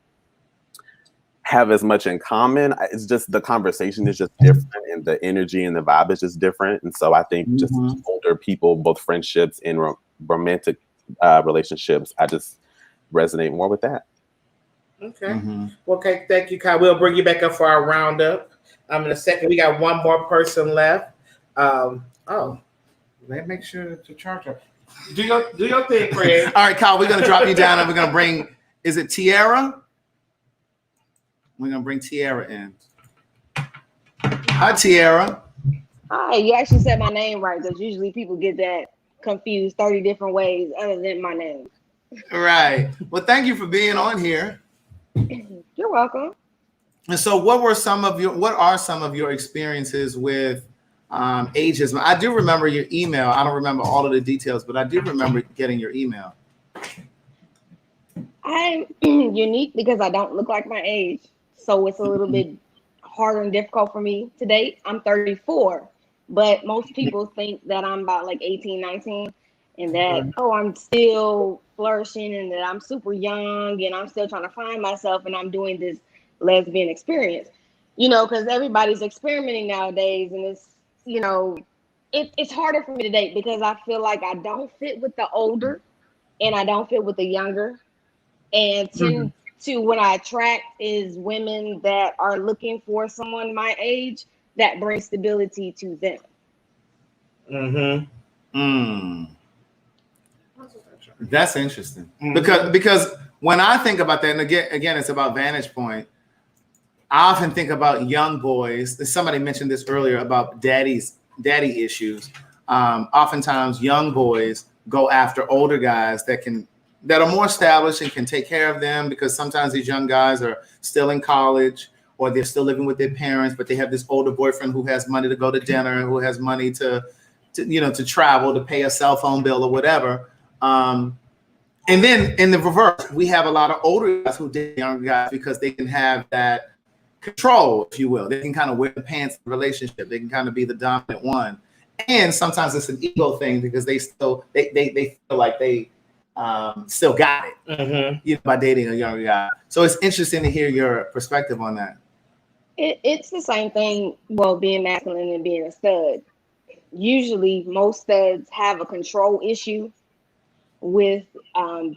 have as much in common. It's just, the conversation is just different, and the energy and the vibe is just different. And so I think just older people, both friendships and romantic relationships, I just resonate more with that.
Okay. Well, okay. Thank you, Kyle. We'll bring you back up for our roundup. In a second. We got one more person left. Let's make sure to charge her. Do your thing, Fred.
All right, Kyle, we're going to drop you down, and we're going to bring, is it Tiara? We're going to bring Tiara in. Hi, Tiara.
Hi, you actually said my name right, because usually people get that confused 30 different ways other than my name.
Right. Well, thank you for being on here.
You're welcome.
And so what are some of your experiences with ageism? I do remember your email. I don't remember all of the details, but I do remember getting your email.
I'm unique because I don't look like my age. So it's a little bit harder and difficult for me to date. I'm 34, but most people think that I'm about like 18, 19, and that, I'm still flourishing, and that I'm super young, and I'm still trying to find myself, and I'm doing this lesbian experience, you know, because everybody's experimenting nowadays, and it's, you know, it's harder for me to date because I feel like I don't fit with the older, and I don't fit with the younger, and tend to, what I attract is women that are looking for someone my age that brings stability to them.
That's interesting. Because when I think about that, and again, it's about vantage point. I often think about young boys. Somebody mentioned this earlier about daddy issues. Oftentimes, young boys go after older guys that are more established and can take care of them, because sometimes these young guys are still in college, or they're still living with their parents, but they have this older boyfriend who has money to go to dinner, who has money to travel, to pay a cell phone bill or whatever. And then in the reverse, we have a lot of older guys who date younger guys because they can have that control, if you will. They can kind of wear the pants in the relationship. They can kind of be the dominant one. And sometimes it's an ego thing, because they feel like they still got it, by dating a younger guy. So it's interesting to hear your perspective on that.
It's the same thing, well, being masculine and being a stud. Usually most studs have a control issue with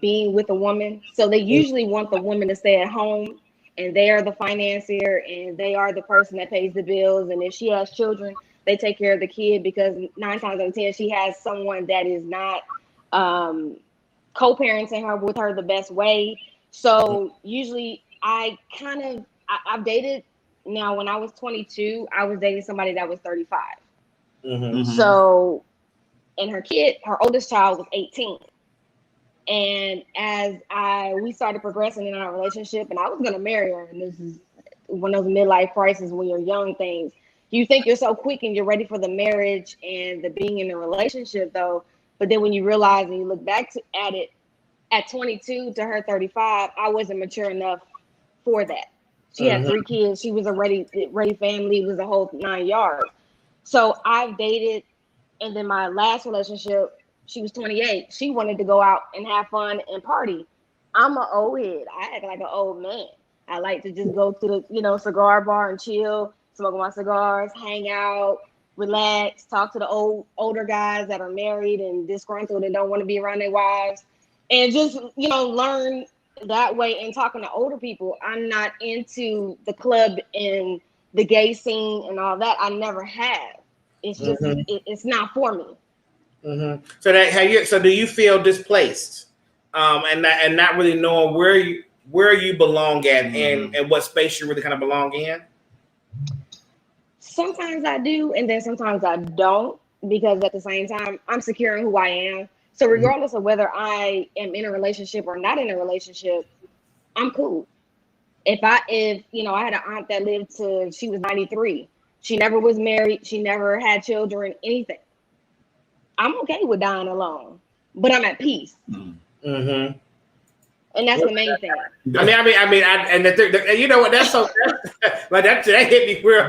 being with a woman. So they usually want the woman to stay at home and they are the financier, and they are the person that pays the bills. And if she has children, they take care of the kid, because 9 times out of 10 she has someone that is not co-parenting her with her the best way. So usually I've dated, now when I was 22, I was dating somebody that was 35. So, and her oldest child was 18. And as we started progressing in our relationship, and I was gonna marry her, and this is one of those midlife crises when you're young things. You think you're so quick and you're ready for the marriage and the being in a relationship, though. But then when you realize and you look back at it, at 22 to her 35, I wasn't mature enough for that. She had 3 kids. She was a ready family. It was a whole 9 yards. So I've dated, and then my last relationship, she was 28. She wanted to go out and have fun and party. I'm an old head. I act like an old man. I like to just go to the, cigar bar and chill, smoke my cigars, hang out, relax, talk to the older guys that are married and disgruntled and don't want to be around their wives, and just, learn that way. And talking to older people, I'm not into the club and the gay scene and all that. I never have. It's just it's not for me.
So do you feel displaced, and not really knowing where you belong at, and what space you really kind of belong in?
Sometimes I do, and then sometimes I don't, because at the same time, I'm secure in who I am. So regardless of whether I am in a relationship or not in a relationship, I'm cool. If I had an aunt that lived till she was 93. She never was married. She never had children, anything. I'm okay with dying alone, but I'm at peace. And that's the main thing.
And you know what? That's so like that hit me real.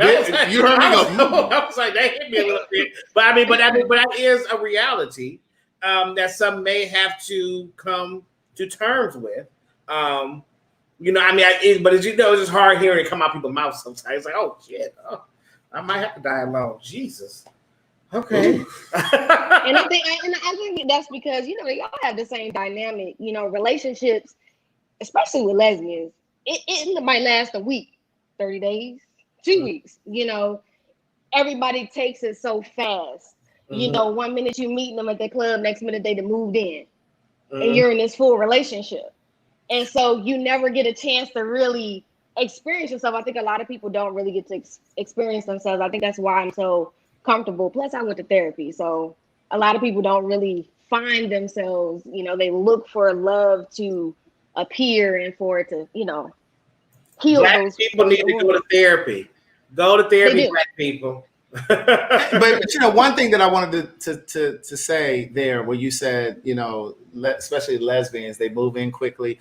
You heard me go.
I was like, that hit me a little bit. But that is a reality that some may have to come to terms with. But as you know, it's just hard hearing it come out people's mouths sometimes. It's like, oh shit, I might have to die alone. Jesus. Okay.
And I think that's because, y'all have the same dynamic, relationships, especially with lesbians. It might last a week, 30 days, 2 weeks, everybody takes it so fast. 1 minute you meeting them at the club, next minute they moved in, and you're in this full relationship. And so you never get a chance to really experience yourself. I think a lot of people don't really get to experience themselves. I think that's why I'm so comfortable. Plus I went to therapy. So a lot of people don't really find themselves, they look for love to appear and for it to, heal.
Black people need to go to therapy. Go to therapy, Black people.
but one thing that I wanted to say there, where you said, especially lesbians, they move in quickly.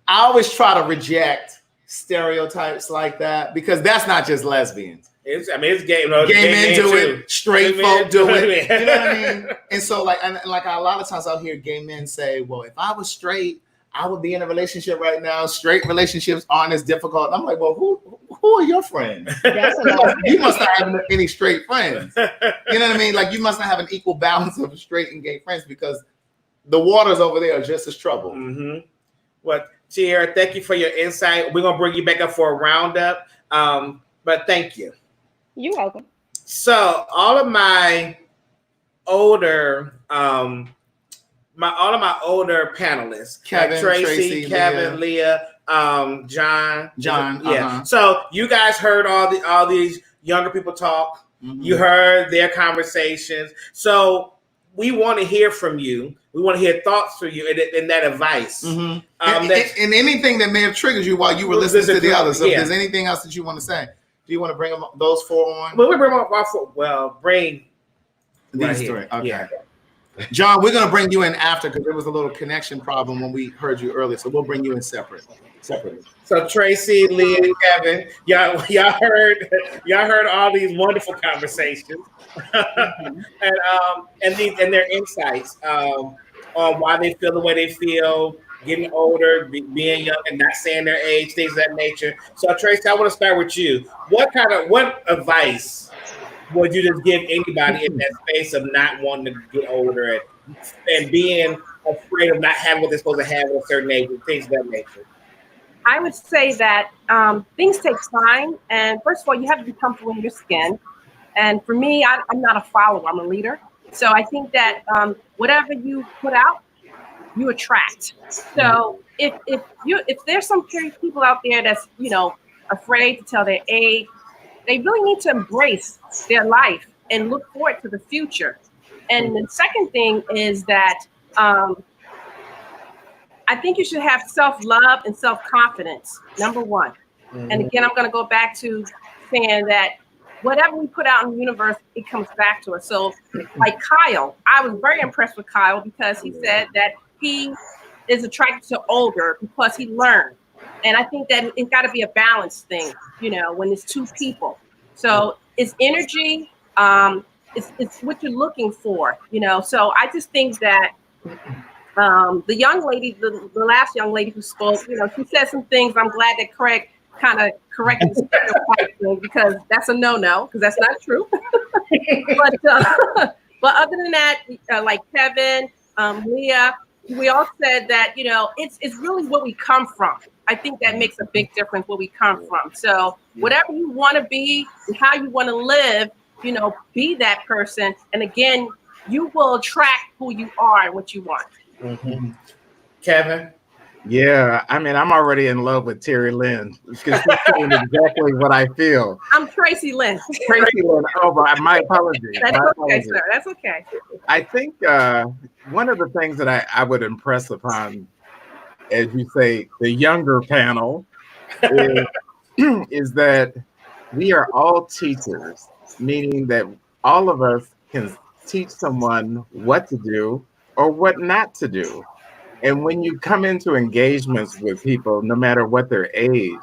I always try to reject stereotypes like that, because that's not just lesbians.
It's gay.
Gay men do it. Straight folk do it.
You
know what I mean? And so, like a lot of times I'll hear gay men say, "Well, if I was straight, I would be in a relationship right now. Straight relationships aren't as difficult." And I'm like, "Well, who are your friends? You must not have any straight friends. You know what I mean? Like, you must not have an equal balance of straight and gay friends, because the waters over there are just as troubled."
Well, Tierra, thank you for your insight. We're gonna bring you back up for a roundup, but thank you.
You're welcome.
So all of my older panelists,
Kevin,
Tracy, Kevin, Leah, John. Yeah. So you guys heard all these younger people talk. You heard their conversations. So we want to hear from you. We want to hear thoughts from you and that advice.
And anything that may have triggered you while you were listening to the others. So if there's anything else that you want to say, do you want to bring those 4 on?
Well, we bring them up. Well, bring
these 3. Okay. Yeah. John, we're going to bring you in after, because there was a little connection problem when we heard you earlier. So we'll bring you in separately.
So Tracy, Leah, and Kevin, y'all heard all these wonderful conversations, and their insights on why they feel the way they feel, getting older, being young, and not saying their age, things of that nature. So Tracy, I want to start with you. What advice would you just give anybody in that space of not wanting to get older and being afraid of not having what they're supposed to have at a certain age, and things of that nature?
I would say that things take time. And first of all, you have to be comfortable in your skin. And for me, I'm not a follower, I'm a leader. So I think that whatever you put out, you attract. So if there's some people out there that's, afraid to tell their age, they really need to embrace their life and look forward to the future. And the second thing is that I think you should have self-love and self-confidence, number one. And again, I'm going to go back to saying that whatever we put out in the universe, it comes back to us. So like Kyle, I was very impressed with Kyle because he said that he is attracted to older because he learned. And I think that it's got to be a balanced thing, when it's two people. So it's energy, it's what you're looking for, So I just think that the young lady, the last young lady who spoke, she said some things. I'm glad that Craig kind of corrected the stereotype thing because that's a no-no, because that's not true. But other than that, like Kevin, Leah, we all said that, it's really where we come from. I think that makes a big difference where we come from. So whatever you want to be and how you want to live, be that person. And again, you will attract who you are and what you want.
Kevin?
Yeah, I mean, I'm already in love with Terry Lynn because she's saying exactly what I feel.
I'm Tracy Lynn.
Tracy Lynn, my apologies.
That's okay, sir. That's okay.
I think one of the things that I would impress upon, as you say, the younger panel is that we are all teachers, meaning that all of us can teach someone what to do or what not to do. And when you come into engagements with people, no matter what their age,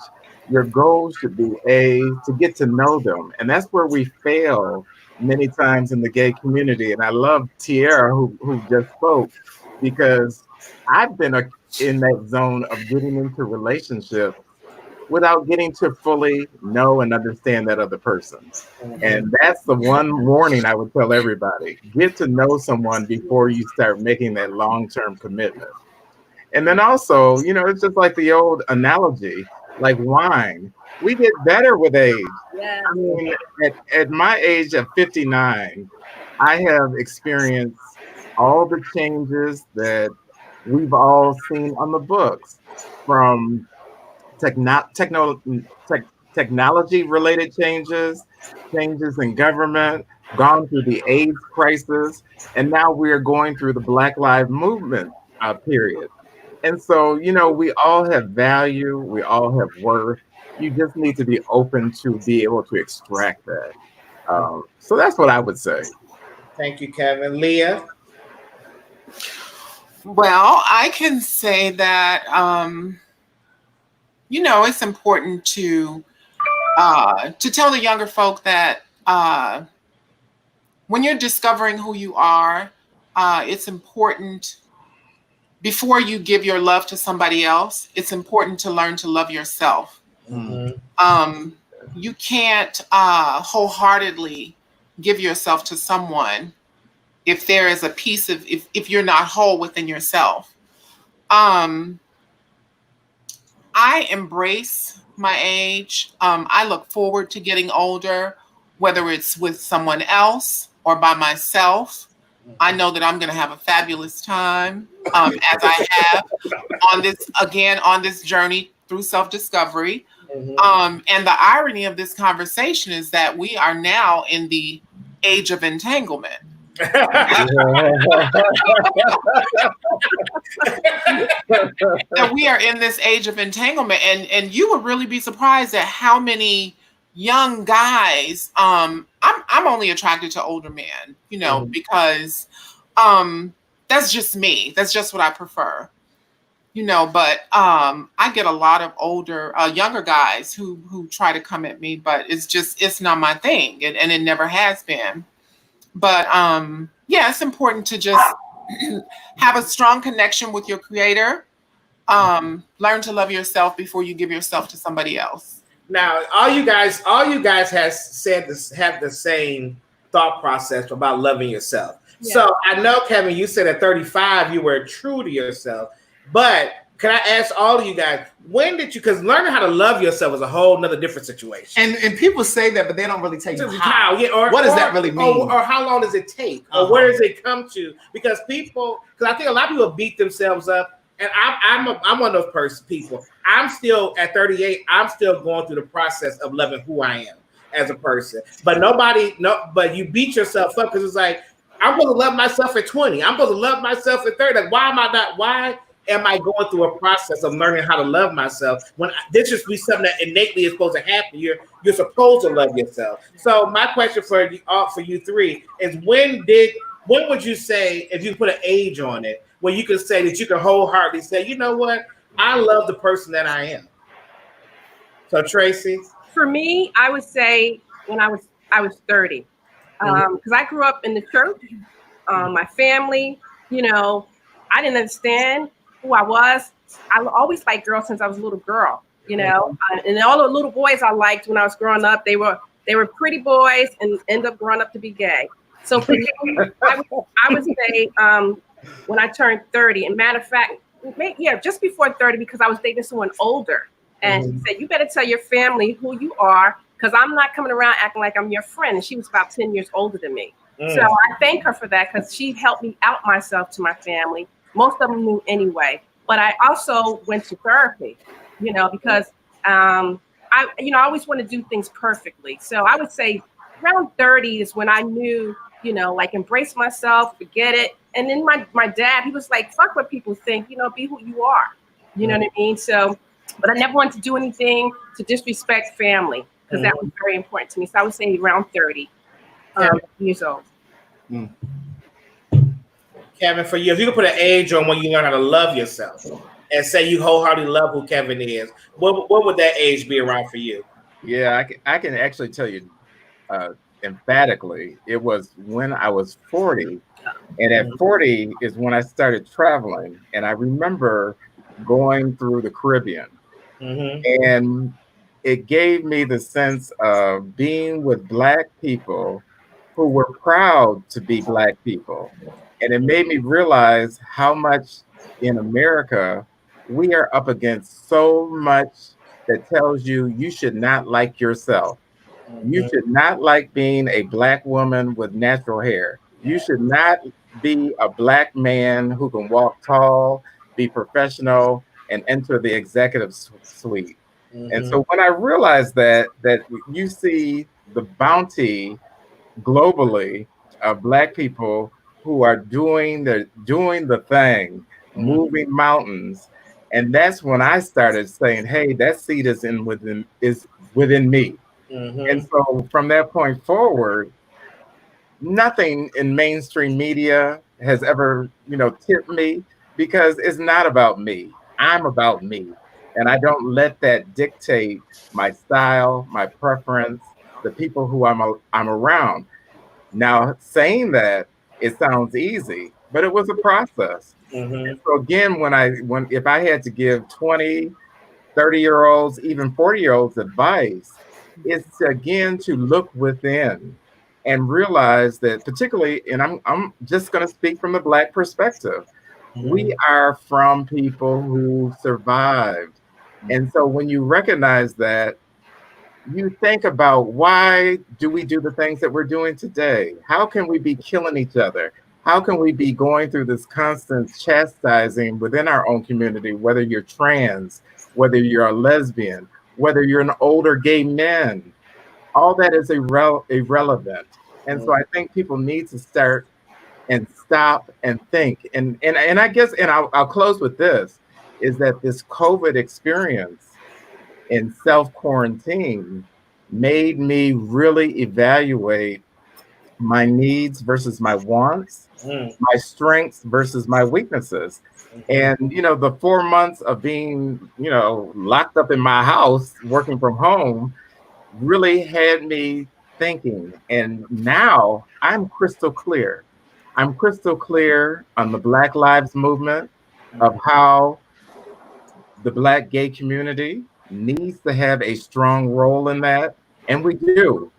your goal should be to get to know them. And that's where we fail many times in the gay community. And I love Tierra who just spoke, because I've been in that zone of getting into relationships without getting to fully know and understand that other person. And that's the one warning I would tell everybody. Get to know someone before you start making that long-term commitment. And then also, it's just like the old analogy, like wine. We get better with age.
Yeah.
I mean, at my age of 59, I have experienced all the changes that we've all seen on the books, from technology-related changes in government, gone through the AIDS crisis, and now we are going through the Black Lives Movement period. And so, we all have value, we all have worth. You just need to be open to be able to extract that. So that's what I would say.
Thank you, Kevin. Leah?
Well, I can say that, it's important to tell the younger folk that when you're discovering who you are, it's important, before you give your love to somebody else, it's important to learn to love yourself. You can't wholeheartedly give yourself to someone if there is a piece of, if you're not whole within yourself. I embrace my age. I look forward to getting older, whether it's with someone else or by myself. I know that I'm going to have a fabulous time, as I have on this journey through self-discovery. And the irony of this conversation is that we are now in the age of entanglement. That we are in this age of entanglement, and you would really be surprised at how many young guys. I'm only attracted to older men, because that's just me. That's just what I prefer, But I get a lot of younger guys who try to come at me, but it's not my thing, and it never has been. But it's important to just have a strong connection with your creator. Learn to love yourself before you give yourself to somebody else.
Now, all you guys have the same thought process about loving yourself. Yeah. So I know, Kevin, you said at 35 you were true to yourself, but can I ask all of you guys, when did you, because learning how to love yourself is a whole nother different situation.
And people say that, but they don't really tell you how.
Yeah, or
what does that really mean?
Or how long does it take? Or where does it come to? Because I think a lot of people beat themselves up. And I'm one of those people. I'm still at 38. I'm still going through the process of loving who I am as a person. But but you beat yourself up because it's like, I'm supposed to love myself at 20. I'm supposed to love myself at 30. Like, why am I going through a process of learning how to love myself when this should be something that innately is supposed to happen? You're supposed to love yourself. So my question for you three is, when would you say, if you put an age on it, where you can say that you can wholeheartedly say, you know what, I love the person that I am? So Tracy?
For me, I would say when I was 30. Because I grew up in the church. My family, I didn't understand who I was. I always liked girls since I was a little girl, and all the little boys I liked when I was growing up, they were pretty boys and end up growing up to be gay. So for me, I would say when I turned 30, and matter of fact, just before 30, because I was dating someone older, and she said, you better tell your family who you are, because I'm not coming around acting like I'm your friend. And she was about 10 years older than me. So I thank her for that, because she helped me out myself to my family. Most of them knew anyway. But I also went to therapy, because I always want to do things perfectly. So I would say around 30 is when I knew, like, embrace myself, forget it. And then my dad, he was like, fuck what people think, be who you are. You know what I mean? So, but I never wanted to do anything to disrespect family, because that was very important to me. So I would say around 30 years old.
Kevin, for you, if you could put an age on when you learn how to love yourself and say you wholeheartedly love who Kevin is, what would that age be around for you?
Yeah, I can actually tell you emphatically, it was when I was 40. And at 40 is when I started traveling. And I remember going through the Caribbean. And it gave me the sense of being with Black people who were proud to be Black people. And it made me realize how much in America we are up against so much that tells you should not like yourself. You should not like being a Black woman with natural hair. You should not be a Black man who can walk tall, be professional, and enter the executive suite. And so when I realized that you see the bounty globally of Black people who are doing the thing, moving mountains, and that's when I started saying, hey, that seed is within me. And so from that point forward, nothing in mainstream media has ever, tipped me, because it's not about me. I'm about me. And I don't let that dictate my style, my preference, the people who I'm around. Now, saying that, it sounds easy, but it was a process. And so again, if I had to give 20, 30-year-olds, even 40-year-olds advice, it's again to look within and realize that, particularly, and I'm just going to speak from the Black perspective, we are from people who survived. And so when you recognize that, you think about, why do we do the things that we're doing today? How can we be killing each other? How can we be going through this constant chastising within our own community, whether you're trans, whether you're a lesbian, whether you're an older gay man? All that is irrelevant. And so I think people need to start and stop and think. And I guess, and I'll close with this, is that this COVID experience in self-quarantine made me really evaluate my needs versus my wants, my strengths versus my weaknesses. And, the 4 months of being, locked up in my house, working from home, really had me thinking. And now I'm crystal clear. I'm crystal clear on the Black Lives Movement, of how the Black gay community needs to have a strong role in that. And we do.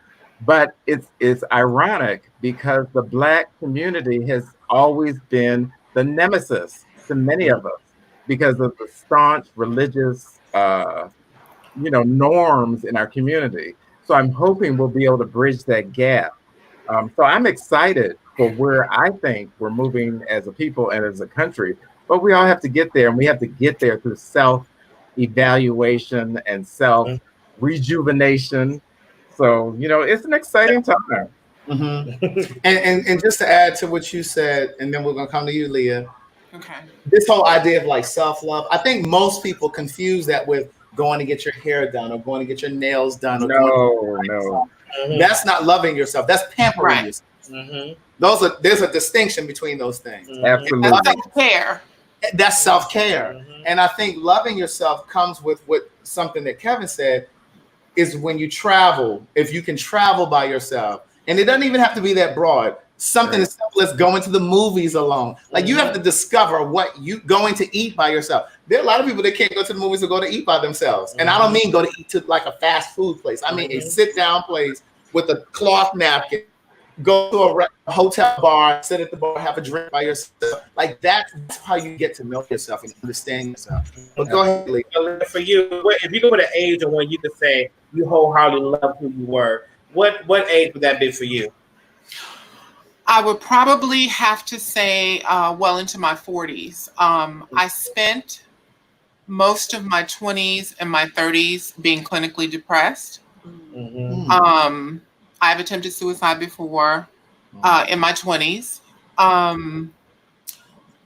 But it's ironic, because the Black community has always been the nemesis to many of us. because of the staunch religious, norms in our community. So I'm hoping we'll be able to bridge that gap. So I'm excited for where I think we're moving as a people and as a country, but we all have to get there, and we have to get there through self-evaluation and self-rejuvenation. So, it's an exciting time.
Mm-hmm. and just to add to what you said, and then we're going to come to you, Leah.
Okay.
This whole idea of like self-love, I think most people confuse that with going to get your hair done or going to get your nails done.
No.
That's not loving yourself. That's pampering yourself.
Mm-hmm.
There's a distinction between those things.
Absolutely.
That's self-care.
That's self-care. And I think loving yourself comes with what something that Kevin said is when you travel, if you can travel by yourself, and it doesn't even have to be that broad. Something as simple as going to the movies alone. Like you have to discover what you going to eat by yourself. There are a lot of people that can't go to the movies or go to eat by themselves. And I don't mean go to eat to like a fast food place. I mean a sit down place with a cloth napkin, go to a hotel bar, sit at the bar, have a drink by yourself. Like that's how you get to know yourself and understand yourself. But go ahead, Lee.
For you, if you go to an age of when you could say you wholeheartedly love who you were, what age would that be for you?
I would probably have to say well into my 40s. I spent most of my 20s and my 30s being clinically depressed. I've attempted suicide before in my 20s.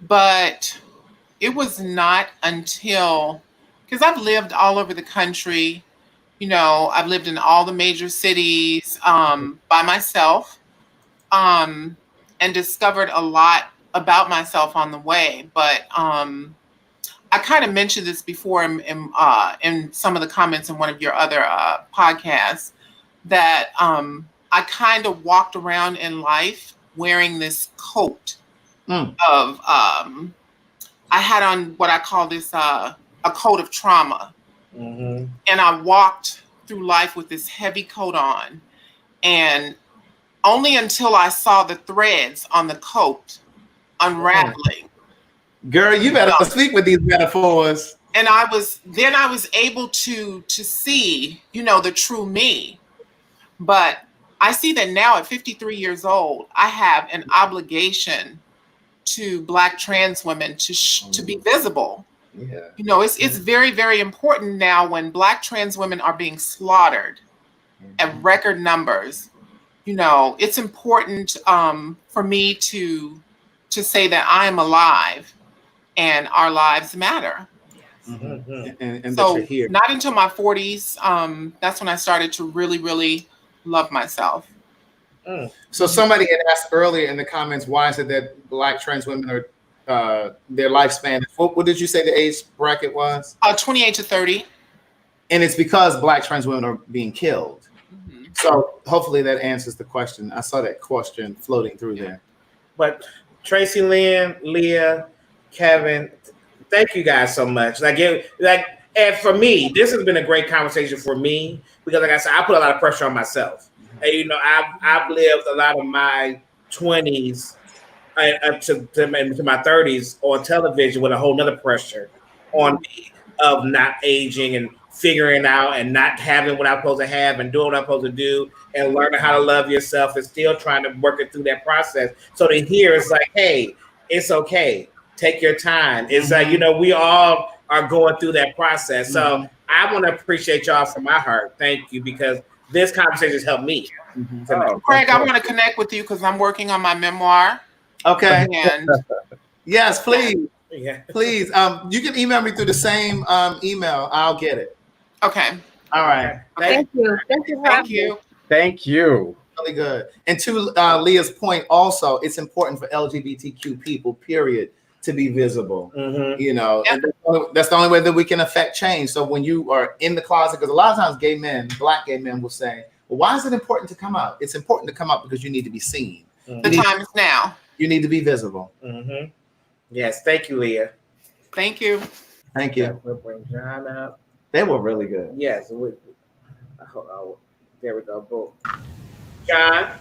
But it was not until, because I've lived all over the country, I've lived in all the major cities by myself. And discovered a lot about myself on the way. But I kind of mentioned this before in some of the comments in one of your other podcasts, that I kind of walked around in life wearing this coat of, I had on what I call this, a coat of trauma. And I walked through life with this heavy coat on, and only until I saw the threads on the coat unraveling.
Girl, you better speak with these metaphors.
And I was able to see, the true me. But I see that now at 53 years old, I have an obligation to Black trans women to be visible.
Yeah.
It's very, very important now when Black trans women are being slaughtered at record numbers. It's important for me to say that I am alive and our lives matter.
And
so
that you're here.
Not until my 40s, that's when I started to really, really love myself.
So somebody had asked earlier in the comments, why is it that Black trans women are their lifespan? What did you say the age bracket was?
28 to 30.
And it's because Black trans women are being killed. So hopefully that answers the question. I saw that question floating through there.
But Tracy Lynn, Leah, Kevin, thank you guys so much. And for me, this has been a great conversation for me because, like I said, I put a lot of pressure on myself. And I've lived a lot of my 20s up to my 30s on television with a whole nother pressure on me of not aging and figuring out and not having what I'm supposed to have and doing what I'm supposed to do and learning how to love yourself and still trying to work it through that process. So to hear it's like, hey, it's okay. Take your time. It's like, we all are going through that process. So I want to appreciate y'all from my heart. Thank you, because this conversation has helped me.
Craig, I want to connect with you because I'm working on my memoir.
Okay.
And
yes, please.
Yeah.
Please. You can email me through the same email. I'll get it.
Okay.
All right.
Thank you. Thank you.
Thank you.
Thank you.
Really good. And to Leah's point, also, it's important for LGBTQ people, period, to be visible. And that's the only way that we can affect change. So when you are in the closet, because a lot of times Black gay men will say, well, why is it important to come out? It's important to come out because you need to be seen.
The time is now.
You need to be visible.
Yes. Thank you, Leah.
Thank you.
Thank you.
We'll bring John up.
They were really good.
Yes. There we go. Boom. John.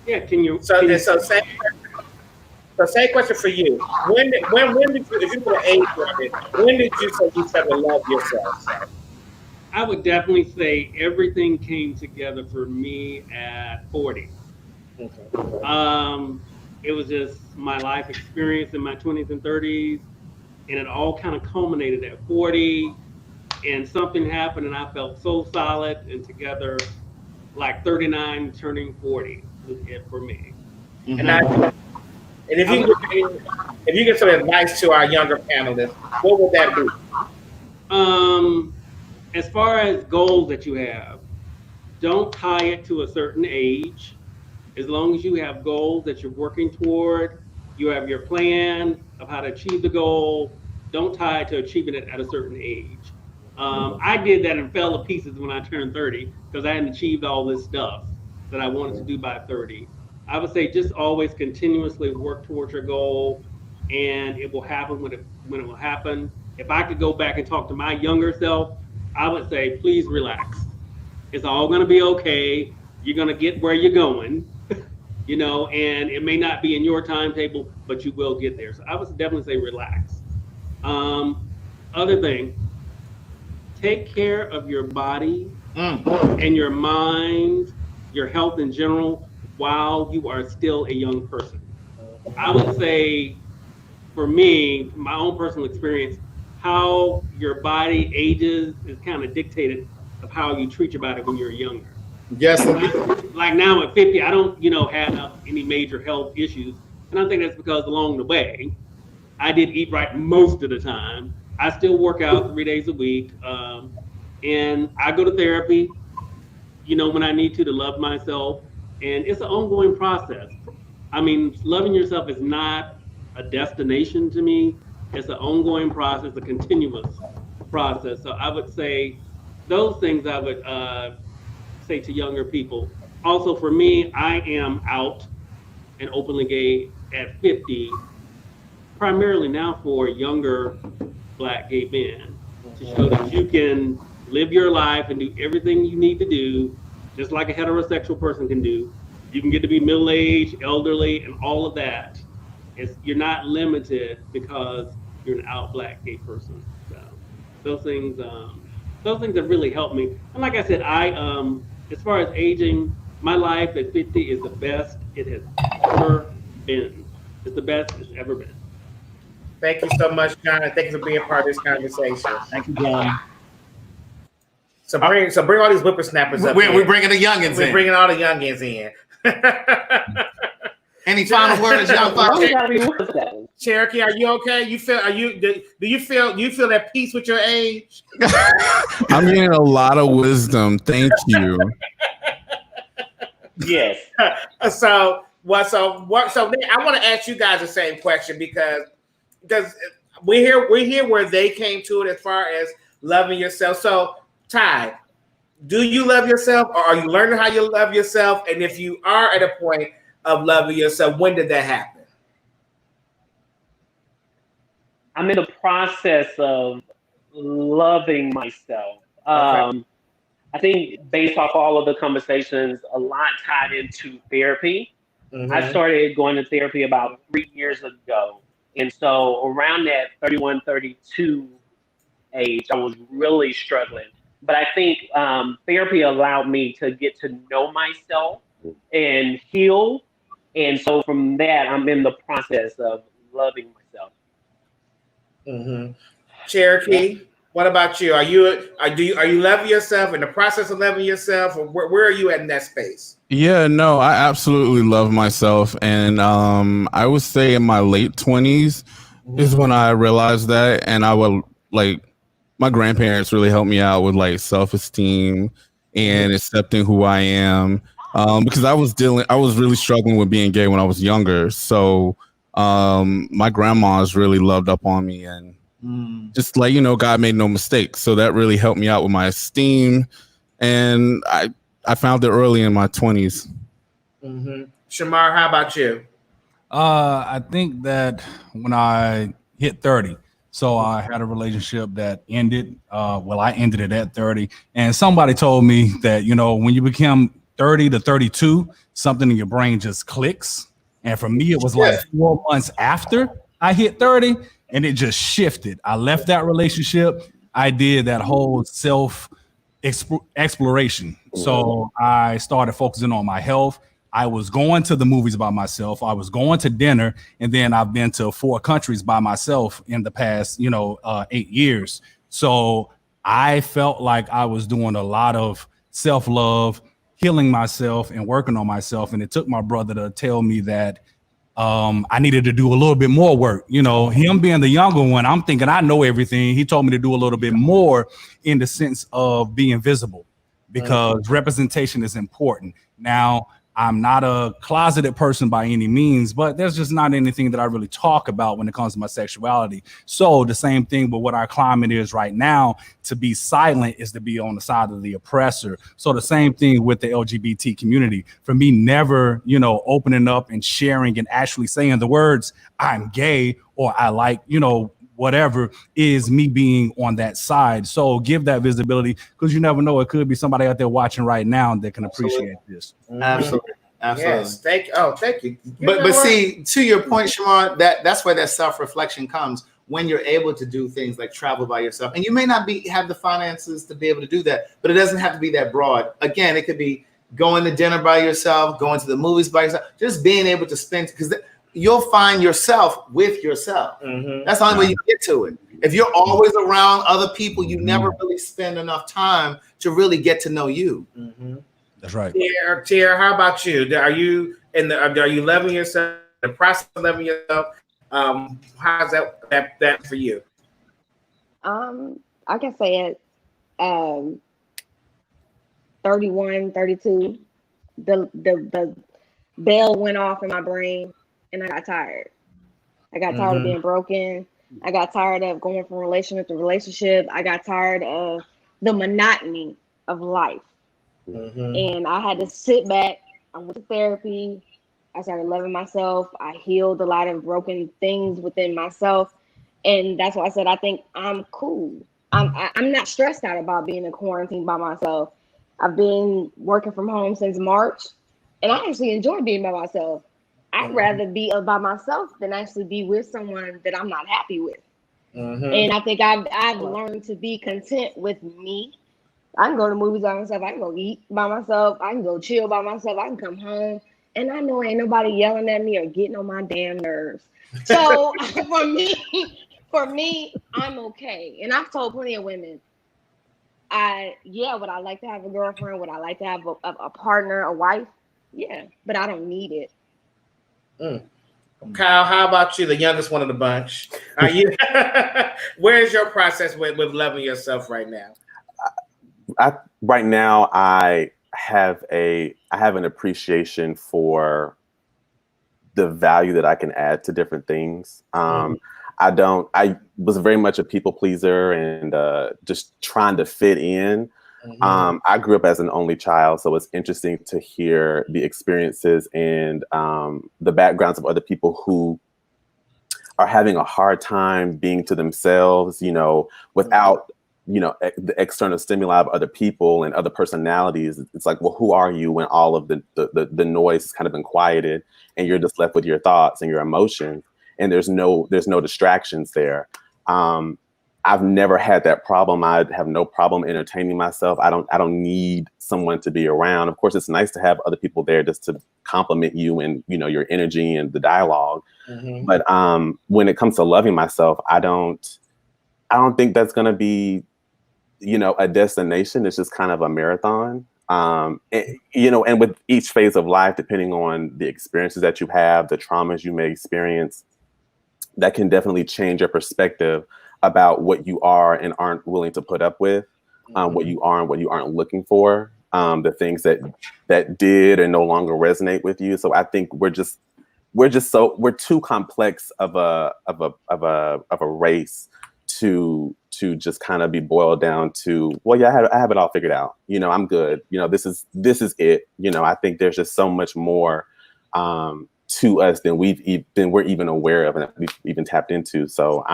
Yeah. Can you?
So same. So same question for you. When did you, if you put an age on it, when did you say you started to love yourself?
I would definitely say everything came together for me at 40.
Okay.
It was just my life experience in my 20s and 30s, and it all kind of culminated at 40. And something happened, and I felt so solid and together, like 39 turning 40 was it for me.
And if you give some advice to our younger panelists, what would that be?
As far as goals that you have, don't tie it to a certain age. As long as you have goals that you're working toward, you have your plan of how to achieve the goal. Don't tie it to achieving it at a certain age. I did that and fell to pieces when I turned 30 because I hadn't achieved all this stuff that I wanted to do by 30. I would say just always continuously work towards your goal, and it will happen when it will happen. If I could go back and talk to my younger self, I would say, please relax. It's all going to be okay. You're going to get where you're going, and it may not be in your timetable, but you will get there. So I would definitely say relax. Other thing, take care of your body and your mind, your health in general, while you are still a young person. I would say, for me, my own personal experience, how your body ages is kind of dictated of how you treat your body when you're younger.
Yes.
Like now at 50, I don't, have any major health issues. And I think that's because along the way, I did eat right most of the time. I still work out 3 days a week. And I go to therapy, when I need to love myself. And it's an ongoing process. I mean, loving yourself is not a destination to me. It's an ongoing process, a continuous process. So I would say those things I would say to younger people. Also, for me, I am out and openly gay at 50, primarily now for younger Black gay men, to show that you can live your life and do everything you need to do, just like a heterosexual person can do. You can get to be middle-aged, elderly, and all of that. You're not limited because you're an out Black gay person. So those things have really helped me. And like I said, as far as aging, my life at 50 is the best it has ever been. It's the best it's ever been.
Thank you so much, John, and thank you for being part of this conversation.
Thank you, John.
So bring all these whippersnappers up.
We're bringing the youngins in.
We're bringing all the youngins in.
Any final words, young folks?
Cherokee, are you okay? Do you feel that peace with your age?
I'm getting a lot of wisdom. Thank you.
Yes.
So I want to ask you guys the same question because we hear where they came to it as far as loving yourself. So Ty, do you love yourself, or are you learning how you love yourself? And if you are at a point of loving yourself, when did that happen?
I'm in the process of loving myself.
Okay.
I think based off all of the conversations, a lot tied into therapy.
Mm-hmm.
I started going to therapy about 3 years ago. And so around that 31, 32 age, I was really struggling. But I think therapy allowed me to get to know myself and heal. And so from that, I'm in the process of loving myself.
Mm-hmm. Cherokee, what about you? Are you loving yourself, in the process of loving yourself, or where are you at in that space?
Yeah, no, I absolutely love myself. And I would say in my late 20s is when I realized that. And I would my grandparents really helped me out with self-esteem and accepting who I am. Because I was really struggling with being gay when I was younger. So my grandma's really loved up on me and just God made no mistakes. So that really helped me out with my esteem. And I found it early in my 20s.
Mm-hmm. Shamar, how about you?
I think that when I hit 30, so I had a relationship that ended. I ended it at 30. And somebody told me that, when you become 30 to 32, something in your brain just clicks. And for me, it was like 4 months after I hit 30, and it just shifted. I left that relationship. I did that whole self exploration. So I started focusing on my health. I was going to the movies by myself. I was going to dinner, and then I've been to 4 countries by myself in the past, 8 years. So I felt like I was doing a lot of self-love, healing myself and working on myself. And it took my brother to tell me that I needed to do a little bit more work. Him being the younger one, I'm thinking I know everything. He told me to do a little bit more in the sense of being visible, because representation is important. Now, I'm not a closeted person by any means, but there's just not anything that I really talk about when it comes to my sexuality. So the same thing with what our climate is right now, to be silent is to be on the side of the oppressor. So the same thing with the LGBT community. For me, never, opening up and sharing and actually saying the words, I'm gay, or I like, whatever, is me being on that side. So give that visibility, because you never know, it could be somebody out there watching right now that can appreciate this.
Absolutely.
Yes, thank you.
But see, to your point, Shamar, that's where that self-reflection comes, when you're able to do things like travel by yourself. And you may not have the finances to be able to do that, but it doesn't have to be that broad. Again, it could be going to dinner by yourself, going to the movies by yourself, just being able to spend, because you'll find yourself with yourself. That's the only way you get to it. If you're always around other people, you never really spend enough time to really get to know you.
That's right.
Tier, how about you? Are you loving yourself? The process of loving yourself. How's that for you?
I can say at 31, 32, the bell went off in my brain, and I got tired. I got tired of being broken. I got tired of going from relationship to relationship. I got tired of the monotony of life. And I had to sit back. I went to therapy. I started loving myself. I healed a lot of broken things within myself. And that's why I said, I think I'm cool. I'm not stressed out about being in quarantine by myself. I've been working from home since March, and I actually enjoy being by myself. I'd rather be by myself than actually be with someone that I'm not happy with. And I think I've learned to be content with me. I can go to movies by myself. I can go eat by myself. I can go chill by myself. I can come home, and I know ain't nobody yelling at me or getting on my damn nerves. So for me, I'm okay. And I've told plenty of women, would I like to have a girlfriend? Would I like to have a partner, a wife? Yeah, but I don't need it.
Kyle, how about you, the youngest one of the bunch? Are you? Where's your process with loving yourself right now?
Right now, I have an appreciation for the value that I can add to different things. I was very much a people pleaser and just trying to fit in. I grew up as an only child, so it's interesting to hear the experiences and the backgrounds of other people who are having a hard time being to themselves, without, the external stimuli of other people and other personalities. It's like, well, who are you when all of the noise has kind of been quieted and you're just left with your thoughts and your emotions, and there's no distractions there. I've never had that problem. I have no problem entertaining myself. I don't need someone to be around. Of course, it's nice to have other people there just to compliment you and, your energy and the dialogue. But when it comes to loving myself, I don't think that's going to be, a destination. It's just kind of a marathon. And with each phase of life, depending on the experiences that you have, the traumas you may experience, that can definitely change your perspective about what you are and aren't willing to put up with, what you are and what you aren't looking for, the things that did and no longer resonate with you. So I think we're too complex of a race to just kind of be boiled down to, well, yeah, I have it all figured out. I'm good. This is it. I think there's just so much more to us than we're even aware of and that we've even tapped into. So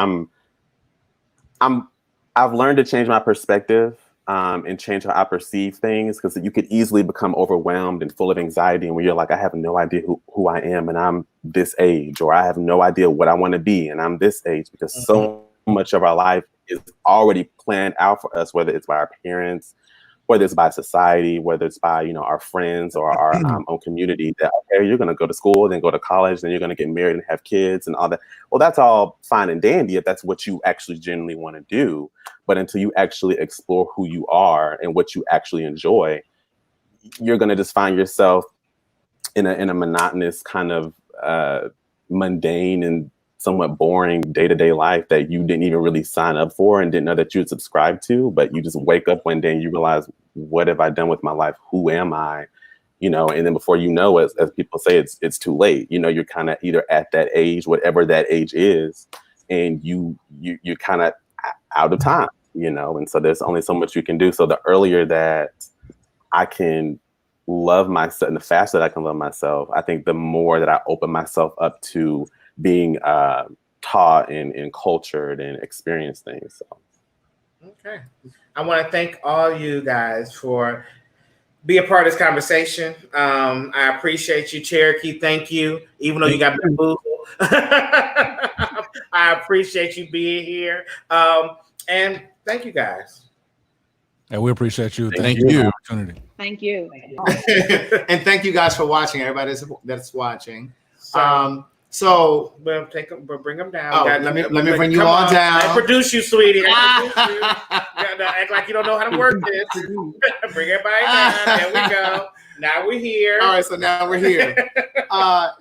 I've learned to change my perspective and change how I perceive things, because you could easily become overwhelmed and full of anxiety, and when you're like, I have no idea who I am, and I'm this age, or I have no idea what I want to be, and I'm this age, because so much of our life is already planned out for us, whether it's by our parents, whether it's by society, whether it's by, our friends or our own community, that, okay, you're going to go to school, then go to college, then you're going to get married and have kids and all that. Well, that's all fine and dandy if that's what you actually genuinely want to do. But until you actually explore who you are and what you actually enjoy, you're going to just find yourself in a monotonous kind of mundane and somewhat boring day-to-day life that you didn't even really sign up for and didn't know that you would subscribe to, but you just wake up one day and you realize, what have I done with my life? Who am I? And then before you know it, as people say, it's too late. You're kind of either at that age, whatever that age is, and you're kind of out of time, and so there's only so much you can do. So the earlier that I can love myself and the faster that I can love myself, I think the more that I open myself up to being taught and cultured and experience things. So.
Okay. I want to thank all you guys for being a part of this conversation. I appreciate you, Cherokee. Thank you. Even though you got bamboozled. I appreciate you being here. And thank you guys.
And we appreciate you.
Thank you.
Thank you.
And thank you guys for watching, everybody that's watching.
So we'll bring them down.
Oh, let me bring you all down.
I produce you, sweetie. Act like you don't know how to work this. Bring everybody down. There we go. Now we're here.
All right, so now we're here.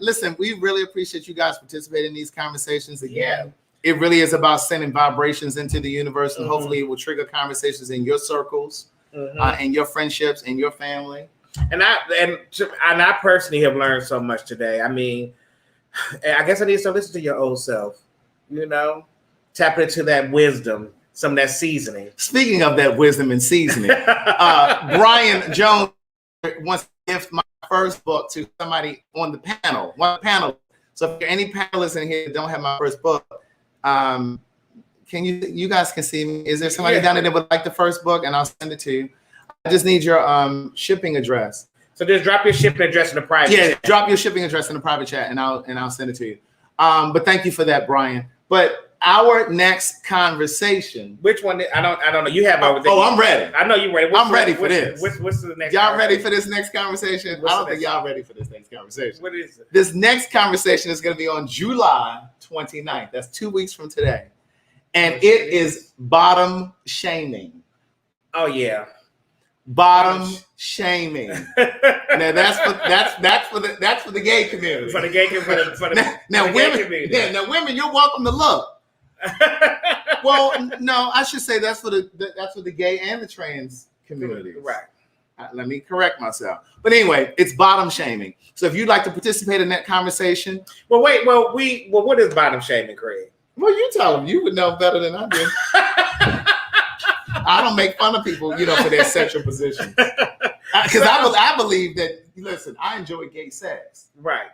Listen, we really appreciate you guys participating in these conversations again. Yeah. It really is about sending vibrations into the universe, and hopefully it will trigger conversations in your circles, and your friendships, and your family.
And I personally have learned so much today. I mean, I guess I need to listen to your old self, tap into that wisdom, some of that seasoning.
Speaking of that wisdom and seasoning, Brian Jones wants to give my first book to somebody on the panel, one panel. So if there are any panelists in here that don't have my first book, can you guys can see me? Is there somebody down there that would like the first book? And I'll send it to you. I just need your shipping address.
So just drop your shipping address in the private chat.
Drop your shipping address in the private chat, and I'll send it to you. But thank you for that, Brian. But our next conversation.
Which one? I don't know. You have over there.
Oh, I'm ready.
I know you're ready.
I'm ready for this.
What's the next?
Y'all ready for this next conversation? I don't think y'all ready for this next conversation.
What is it?
This next conversation is going to be on July 29th. That's 2 weeks from today, and it is bottom shaming.
Oh yeah.
Bottom shaming. Now that's for the gay community.
For the gay community.
Now women, you're welcome to look. Well, no, I should say that's for the gay and the trans community.
Right.
Let me correct myself. But anyway, it's bottom shaming. So if you'd like to participate in that conversation,
what is bottom shaming, Craig?
Well, you tell them. You would know better than I do. I don't make fun of people, for their sexual position. Because I believe that, listen, I enjoy gay sex.
Right.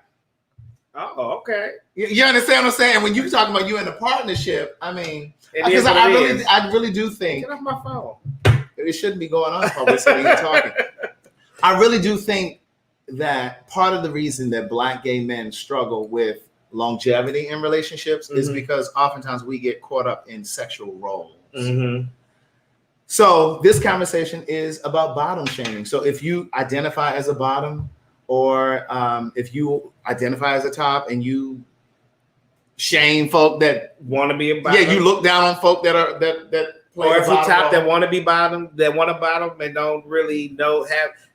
Oh, okay.
You understand what I'm saying? When you talk about you in a partnership, I mean, because I really do think.
Get off my phone.
It shouldn't be going on while we're talking. I really do think that part of the reason that Black gay men struggle with longevity in relationships is because oftentimes we get caught up in sexual roles. So this conversation is about bottom shaming. So if you identify as a bottom, or if you identify as a top and you shame folk that
want to be a bottom,
you look down on folk that play
or if you top
role.
that want to be bottom, that want to bottom and don't really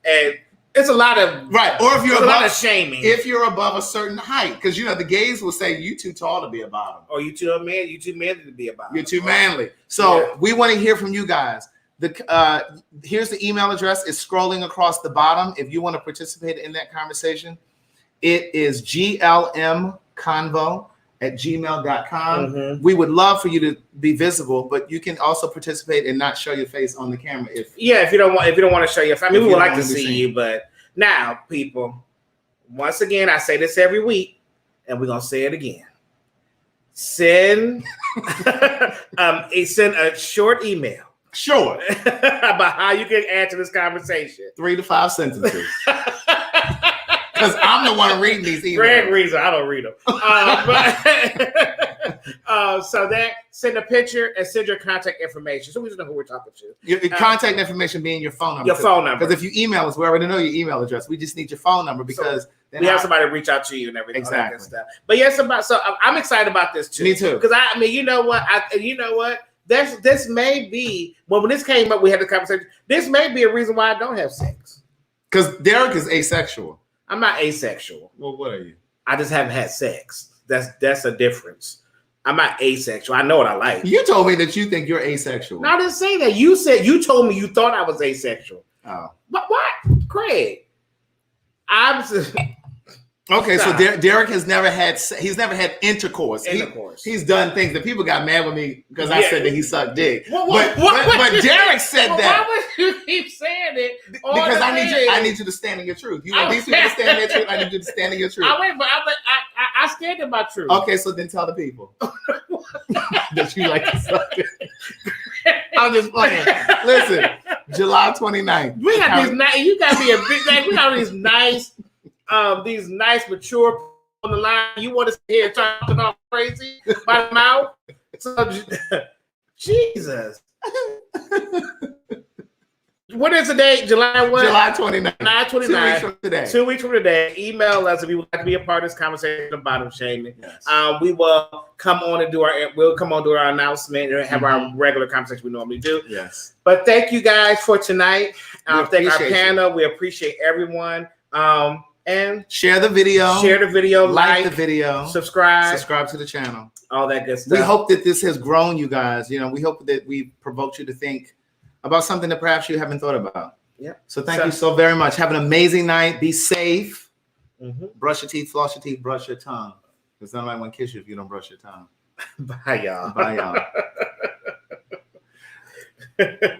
and it's a lot of
right. Or if you're above,
a lot of shaming,
if you're above a certain height, because the gays will say you too tall to be a bottom,
or you too manly to be a bottom.
You're too manly. So we want to hear from you guys. Here's the email address. It's scrolling across the bottom. If you want to participate in that conversation, it is glmconvo@gmail.com. We would love for you to be visible, but you can also participate and not show your face on the camera. If
you don't want to show your face. I mean, we would like to see you, but now, people, once again, I say this every week, and we're gonna say it again. Send a short email
Short.
about how you can answer this conversation.
3 to 5 sentences. Because I'm the one reading these emails.
Greg reads them. I don't read them. So that send a picture and send your contact information so we just know who we're talking to.
Your contact information being your phone number.
Your phone number.
Because if you email us, we already know your email address. We just need your phone number because
we have somebody reach out to you and everything.
Exactly.
All that good stuff. But yes, so I'm excited about this too.
Me too.
Because I mean, you know what? This may be when this came up, we had the conversation. This may be a reason why I don't have sex.
Because Derek is asexual.
I'm not asexual.
Well, what are you?
I just haven't had sex. That's a difference. I'm not asexual. I know what I like.
You told me that you think you're asexual.
No, I didn't say that. You told me you thought I was asexual.
Oh.
What, Craig?
Okay, so Derek has never had intercourse. He's done things that people got mad with me because I said that he sucked dick. But Derek said that.
Why would you keep saying it?
Because I need you to stand in your truth. You want these people to stand in their truth. I need you to stand in your truth.
I stand in my truth.
Okay, so then tell the people that you like to suck dick. I'm just playing. Listen, July 29th.
We got these nice. You got me a big like. We got these nice mature on the line. You want to sit here talking all crazy by the mouth? So, Jesus. What is the date? July what?
July 29th.
July 29th.
2 weeks from today.
2 weeks from today. Email us if you would like to be a part of this conversation about bottom shaming.
Yes.
We will come on and do our announcement and have our regular conversation we normally do.
Yes.
But thank you guys for tonight. Thank our panel.
You.
We appreciate everyone. And
share the video, like the video, subscribe to the channel,
all that good stuff.
We hope that this has grown you guys. You know, we hope that we provoked you to think about something that perhaps you haven't thought about.
Yeah.
So thank you so very much. Have an amazing night. Be safe. Brush your teeth, floss your teeth, brush your tongue. Because nobody want to kiss you if you don't brush your tongue.
Bye, y'all.
Bye, y'all.